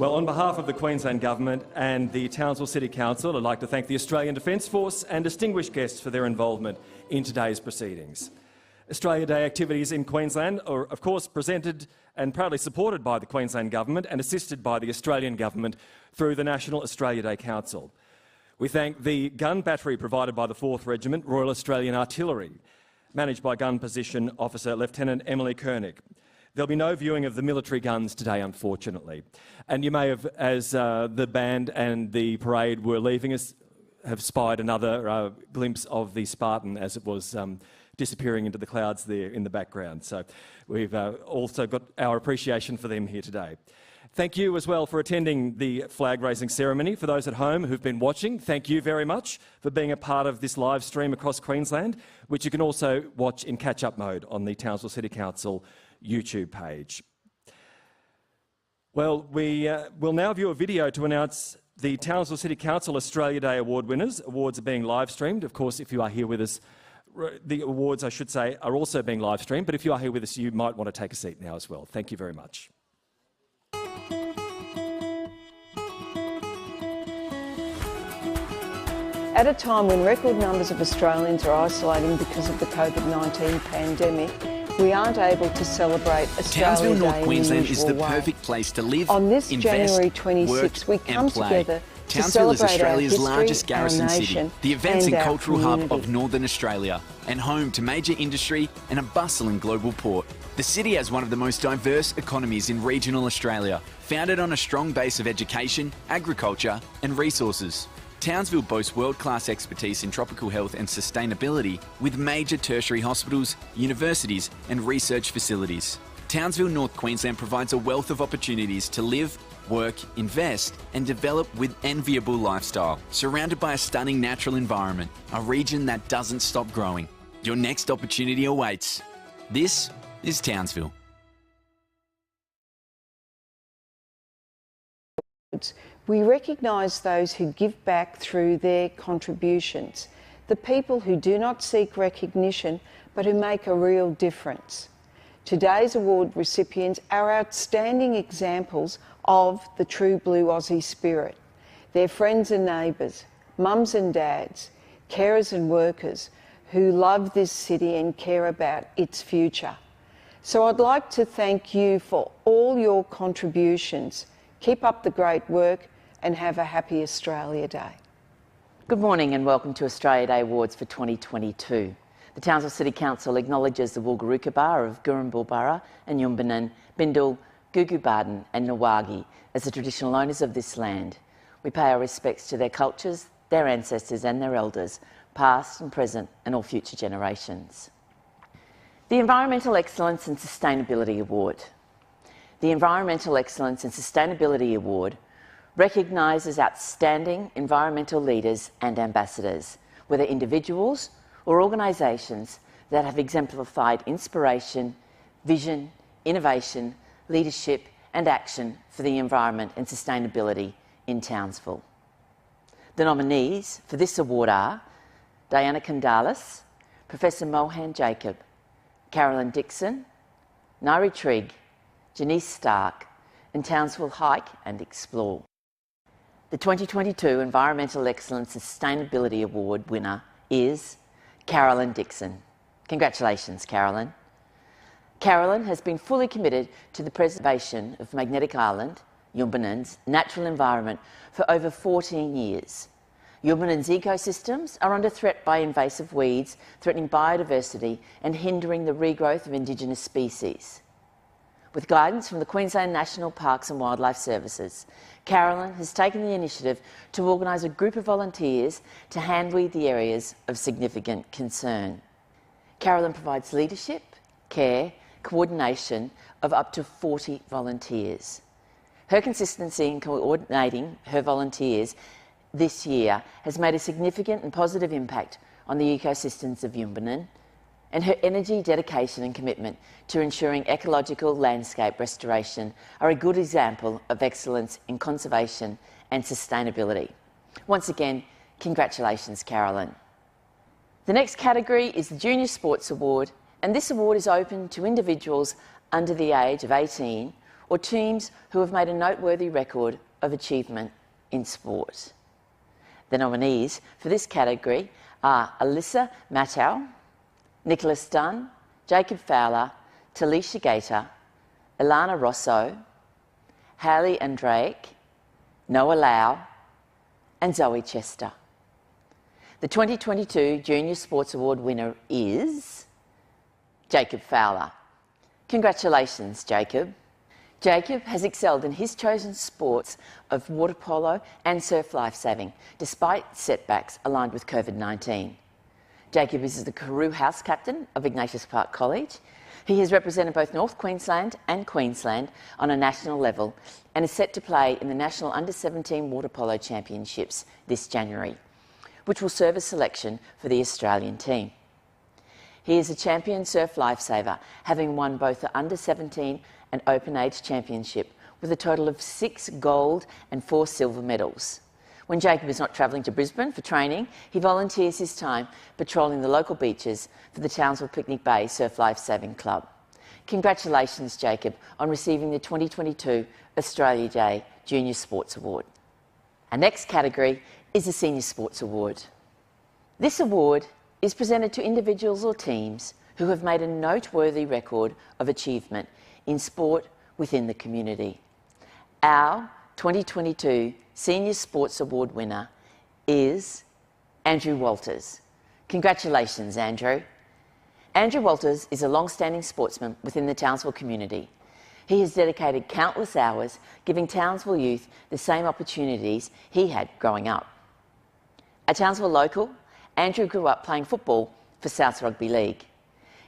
Well, on behalf of the Queensland Government and the Townsville City Council, I'd like to thank the Australian Defence Force and distinguished guests for their involvement in today's proceedings. Australia Day activities in Queensland are, of course, presented and proudly supported by the Queensland Government and assisted by the Australian Government through the National Australia Day Council. We thank the gun battery provided by the 4th Regiment, Royal Australian Artillery, managed by Gun Position Officer Lieutenant Emily Koenig. There'll be no viewing of the military guns today, unfortunately. And you may have, as the band and the parade were leaving us, have spied another glimpse of the Spartan as it was disappearing into the clouds there in the background. So we've also got our appreciation for them here today. Thank you as well for attending the flag raising ceremony. For those at home who've been watching, thank you very much for being a part of this live stream across Queensland, which you can also watch in catch-up mode on the Townsville City Council YouTube page. Well, we will now view a video to announce the Townsville City Council Australia Day Award winners. Awards are being live streamed. Of course, if you are here with us, the awards, I should say, are also being live streamed. But if you are here with us, you might want to take a seat now as well. Thank you very much. At a time when record numbers of Australians are isolating because of the COVID-19 pandemic, we aren't able to celebrate Australia Townsville, Day North Queensland in the is the usual way. perfect place to live, On this invest, January 26, we work come and play. together to Townsville is celebrate Australia's our history, largest garrison our city, nation, the events and and our cultural hub community. of Northern Australia, and home to major industry and a bustling global port. The city has one of the most diverse economies in regional Australia, founded on a strong base of education, agriculture and resources. Townsville boasts world-class expertise in tropical health and sustainability with major tertiary hospitals, universities and research facilities. Townsville, North Queensland provides a wealth of opportunities to live, work, invest and develop with enviable lifestyle, surrounded by a stunning natural environment, a region that doesn't stop growing. Your next opportunity awaits. This is Townsville. We recognise those who give back through their contributions, the people who do not seek recognition but who make a real difference. Today's award recipients are outstanding examples of the true blue Aussie spirit. They're friends and neighbours, mums and dads, carers and workers who love this city and care about its future. So I'd like to thank you for all your contributions. Keep up the great work and have a happy Australia Day. Good morning and welcome to Australia Day Awards for 2022. The Townsville City Council acknowledges the Wulgurukaba of Gurrumbulburra and Yumbanan, Bindal, Gugubarden and Nawagi as the traditional owners of this land. We pay our respects to their cultures, their ancestors and their elders, past and present and all future generations. The Environmental Excellence and Sustainability Award. The Environmental Excellence and Sustainability Award recognises outstanding environmental leaders and ambassadors, whether individuals or organisations that have exemplified inspiration, vision, innovation, leadership and action for the environment and sustainability in Townsville. The nominees for this award are Diana Kandalis, Professor Mohan Jacob, Carolyn Dixon, Nairi Trigg, Janice Stark and Townsville Hike and Explore. The 2022 Environmental Excellence and Sustainability Award winner is Carolyn Dixon. Congratulations, Carolyn. Carolyn has been fully committed to the preservation of Magnetic Island, Yumbanan's natural environment for over 14 years. Yumbanan's ecosystems are under threat by invasive weeds, threatening biodiversity and hindering the regrowth of Indigenous species. With guidance from the Queensland National Parks and Wildlife Services, Carolyn has taken the initiative to organise a group of volunteers to hand-weed the areas of significant concern. Carolyn provides leadership, care, coordination of up to 40 volunteers. Her consistency in coordinating her volunteers this year has made a significant and positive impact on the ecosystems of Yumbanan, and her energy, dedication and commitment to ensuring ecological landscape restoration are a good example of excellence in conservation and sustainability. Once again, congratulations, Carolyn. The next category is the Junior Sports Award, and this award is open to individuals under the age of 18 or teams who have made a noteworthy record of achievement in sport. The nominees for this category are Alyssa Mattow, Nicholas Dunn, Jacob Fowler, Talisha Gator, Ilana Rosso, Haley Andraic, Noah Lau and Zoe Chester. The 2022 Junior Sports Award winner is Jacob Fowler. Congratulations, Jacob. Jacob has excelled in his chosen sports of water polo and surf lifesaving, despite setbacks aligned with COVID-19. Jacob is the Karoo House Captain of Ignatius Park College. He has represented both North Queensland and Queensland on a national level and is set to play in the National Under-17 Water Polo Championships this January, which will serve as selection for the Australian team. He is a champion surf lifesaver, having won both the Under-17 and Open Age Championship with a total of 6 gold and 4 silver medals. When Jacob is not travelling to Brisbane for training, he volunteers his time patrolling the local beaches for the Townsville Picnic Bay Surf Life Saving Club. Congratulations, Jacob, on receiving the 2022 Australia Day Junior Sports Award. Our next category is the Senior Sports Award. This award is presented to individuals or teams who have made a noteworthy record of achievement in sport within the community. Our 2022 Senior Sports Award winner is Andrew Walters. Congratulations, Andrew. Andrew Walters is a long-standing sportsman within the Townsville community. He has dedicated countless hours giving Townsville youth the same opportunities he had growing up. A Townsville local, Andrew grew up playing football for South Rugby League.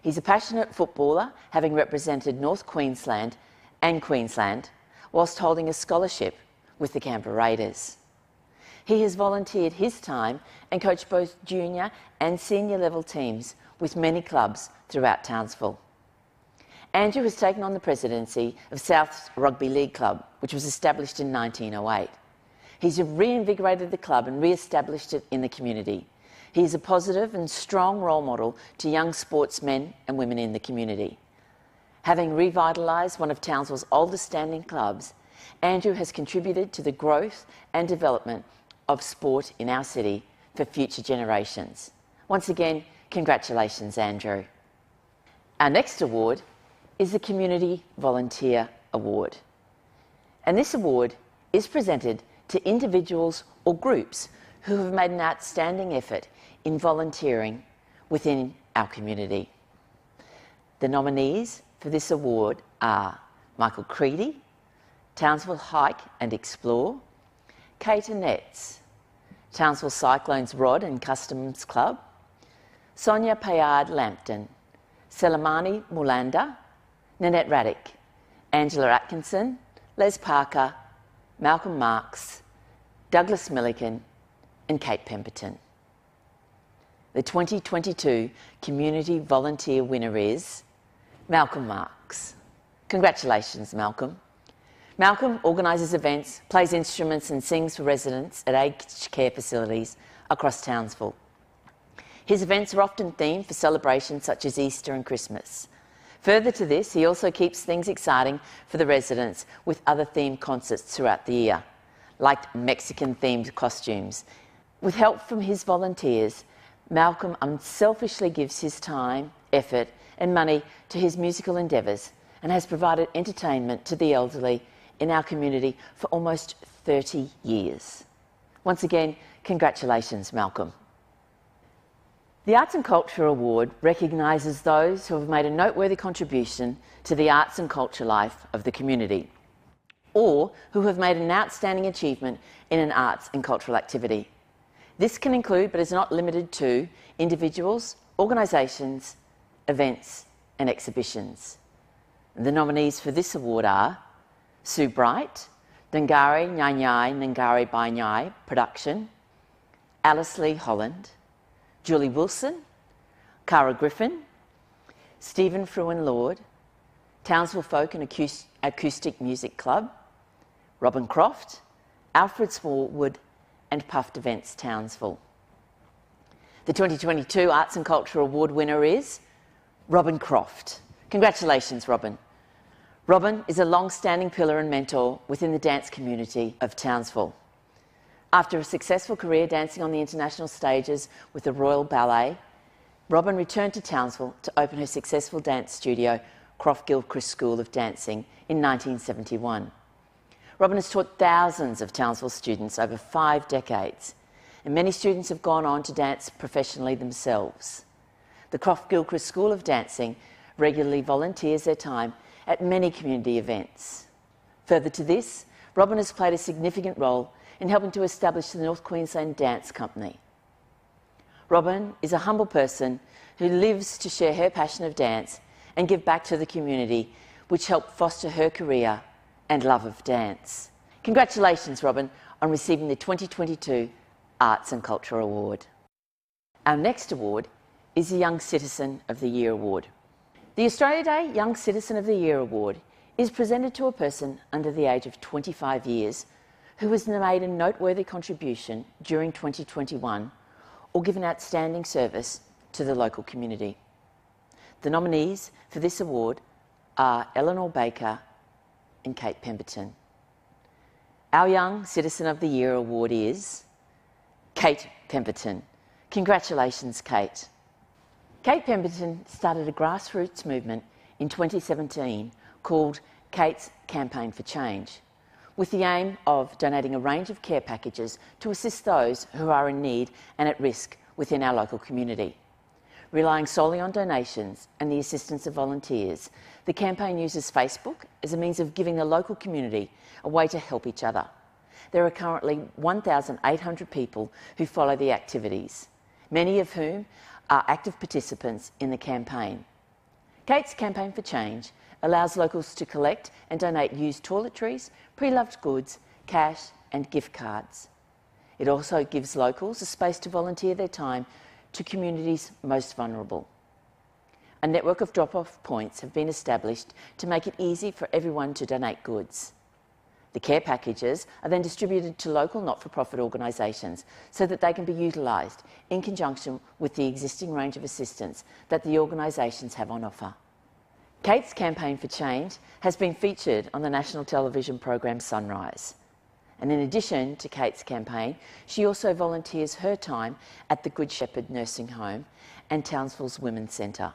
He's a passionate footballer, having represented North Queensland and Queensland, whilst holding a scholarship with the Canberra Raiders. He has volunteered his time and coached both junior and senior level teams with many clubs throughout Townsville. Andrew has taken on the presidency of South Rugby League Club, which was established in 1908. He's reinvigorated the club and re-established it in the community. He is a positive and strong role model to young sportsmen and women in the community. Having revitalised one of Townsville's oldest standing clubs, Andrew has contributed to the growth and development of sport in our city for future generations. Once again, congratulations, Andrew. Our next award is the Community Volunteer Award. And this award is presented to individuals or groups who have made an outstanding effort in volunteering within our community. The nominees for this award are Michael Creedy, Townsville Hike and Explore, Kate Annetts, Townsville Cyclones Rod and Customs Club, Sonia Payard Lampton, Selamani Mulanda, Nanette Raddick, Angela Atkinson, Les Parker, Malcolm Marks, Douglas Milliken and Kate Pemberton. The 2022 Community Volunteer winner is Malcolm Marks. Congratulations, Malcolm. Malcolm organises events, plays instruments and sings for residents at aged care facilities across Townsville. His events are often themed for celebrations such as Easter and Christmas. Further to this, he also keeps things exciting for the residents with other themed concerts throughout the year, like Mexican-themed costumes. With help from his volunteers, Malcolm unselfishly gives his time, effort and money to his musical endeavours and has provided entertainment to the elderly in our community for almost 30 years. Once again, congratulations, Malcolm. The Arts and Culture Award recognises those who have made a noteworthy contribution to the arts and culture life of the community, or who have made an outstanding achievement in an arts and cultural activity. This can include, but is not limited to, individuals, organisations, events and exhibitions. The nominees for this award are Sue Bright, Dangari Nyai Nangari Bai Nyai Production, Alice Lee Holland, Julie Wilson, Cara Griffin, Stephen Fruin Lord, Townsville Folk and Acoustic Music Club, Robin Croft, Alfred Smallwood and Puffed Events Townsville. The 2022 Arts and Culture Award winner is Robin Croft. Congratulations, Robin. Robin is a long-standing pillar and mentor within the dance community of Townsville. After a successful career dancing on the international stages with the Royal Ballet, Robin returned to Townsville to open her successful dance studio, Croft Gilchrist School of Dancing, in 1971. Robin has taught thousands of Townsville students over 5 decades, and many students have gone on to dance professionally themselves. The Croft Gilchrist School of Dancing regularly volunteers their time at many community events. Further to this, Robin has played a significant role in helping to establish the North Queensland Dance Company. Robin is a humble person who lives to share her passion of dance and give back to the community, which helped foster her career and love of dance. Congratulations, Robin, on receiving the 2022 Arts and Culture Award. Our next award is the Young Citizen of the Year Award. The Australia Day Young Citizen of the Year Award is presented to a person under the age of 25 years who has made a noteworthy contribution during 2021 or given outstanding service to the local community. The nominees for this award are Eleanor Baker and Kate Pemberton. Our Young Citizen of the Year award is Kate Pemberton. Congratulations, Kate. Kate Pemberton started a grassroots movement in 2017 called Kate's Campaign for Change, with the aim of donating a range of care packages to assist those who are in need and at risk within our local community. Relying solely on donations and the assistance of volunteers, the campaign uses Facebook as a means of giving the local community a way to help each other. There are currently 1,800 people who follow the activities, many of whom are active participants in the campaign. Kate's Campaign for Change allows locals to collect and donate used toiletries, pre-loved goods, cash and gift cards. It also gives locals a space to volunteer their time to communities most vulnerable. A network of drop-off points have been established to make it easy for everyone to donate goods. The care packages are then distributed to local not-for-profit organisations so that they can be utilised in conjunction with the existing range of assistance that the organisations have on offer. Kate's Campaign for Change has been featured on the national television program Sunrise. And in addition to Kate's campaign, she also volunteers her time at the Good Shepherd Nursing Home and Townsville's Women's Centre.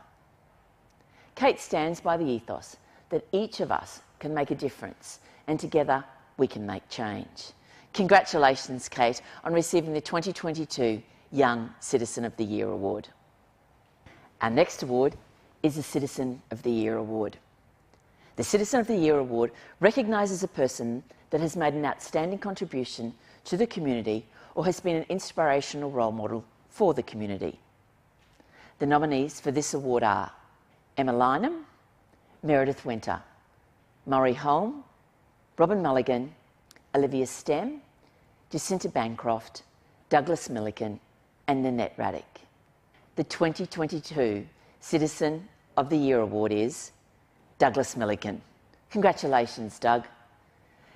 Kate stands by the ethos that each of us can make a difference and together we can make change. Congratulations, Kate, on receiving the 2022 Young Citizen of the Year Award. Our next award is the Citizen of the Year Award. The Citizen of the Year Award recognises a person that has made an outstanding contribution to the community or has been an inspirational role model for the community. The nominees for this award are Emma Lynham, Meredith Winter, Murray Holm, Robin Mulligan, Olivia Stem, Jacinta Bancroft, Douglas Milliken and Nanette Raddick. The 2022 Citizen of the Year Award is Douglas Milliken. Congratulations, Doug.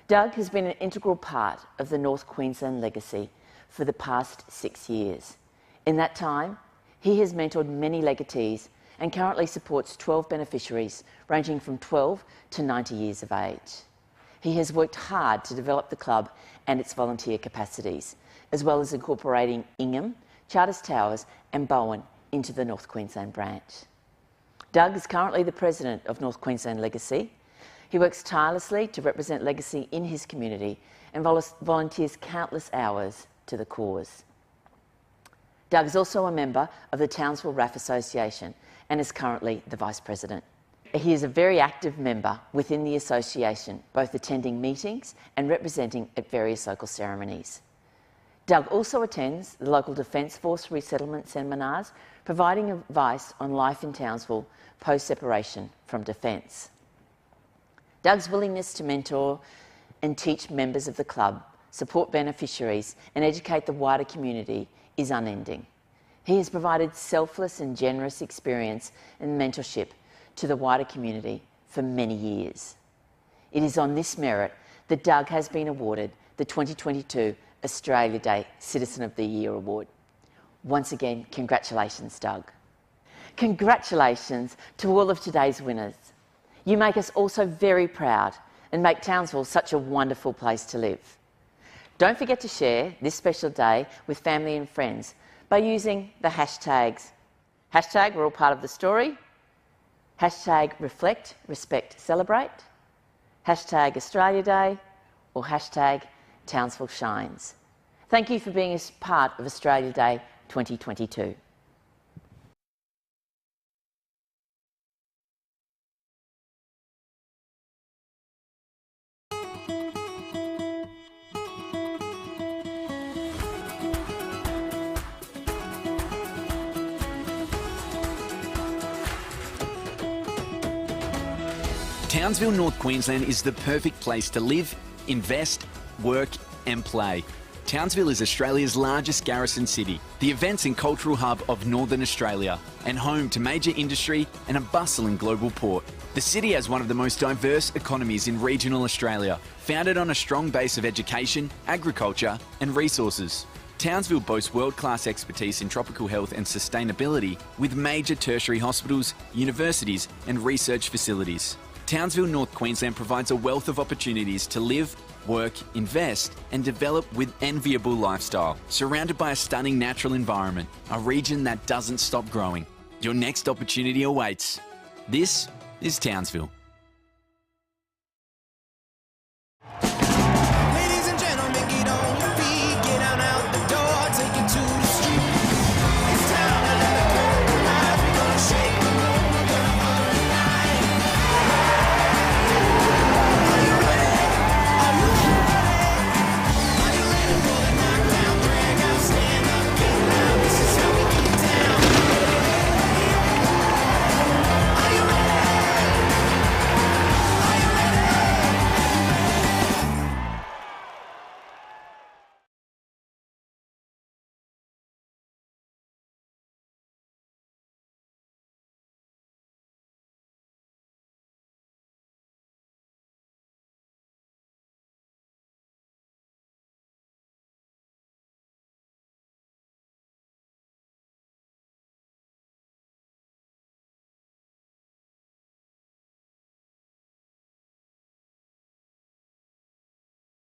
Doug has been an integral part of the North Queensland legacy for the past 6 years. In that time, he has mentored many legatees and currently supports 12 beneficiaries ranging from 12 to 90 years of age. He has worked hard to develop the club and its volunteer capacities, as well as incorporating Ingham, Charters Towers and Bowen into the North Queensland branch. Doug is currently the president of North Queensland Legacy. He works tirelessly to represent legacy in his community and volunteers countless hours to the cause. Doug is also a member of the Townsville RAF Association and is currently the vice president. He is a very active member within the association, both attending meetings and representing at various local ceremonies. Doug also attends the local Defence Force resettlement seminars, providing advice on life in Townsville post-separation from Defence. Doug's willingness to mentor and teach members of the club, support beneficiaries and educate the wider community is unending. He has provided selfless and generous experience and mentorship to the wider community for many years. It is on this merit that Doug has been awarded the 2022 Australia Day Citizen of the Year Award. Once again, congratulations, Doug. Congratulations to all of today's winners. You make us also very proud and make Townsville such a wonderful place to live. Don't forget to share this special day with family and friends by using the hashtags. Hashtag we're all part of the story, hashtag reflect, respect, celebrate, hashtag Australia Day or hashtag Townsville Shines. Thank you for being a part of Australia Day 2022. Townsville, North Queensland is the perfect place to live, invest, work and play. Townsville is Australia's largest garrison city, the events and cultural hub of Northern Australia, and home to major industry and a bustling global port. The city has one of the most diverse economies in regional Australia, founded on a strong base of education, agriculture and resources. Townsville boasts world-class expertise in tropical health and sustainability with major tertiary hospitals, universities and research facilities. Townsville, North Queensland provides a wealth of opportunities to live, work, invest and develop with enviable lifestyle, surrounded by a stunning natural environment, a region that doesn't stop growing. Your next opportunity awaits. This is Townsville.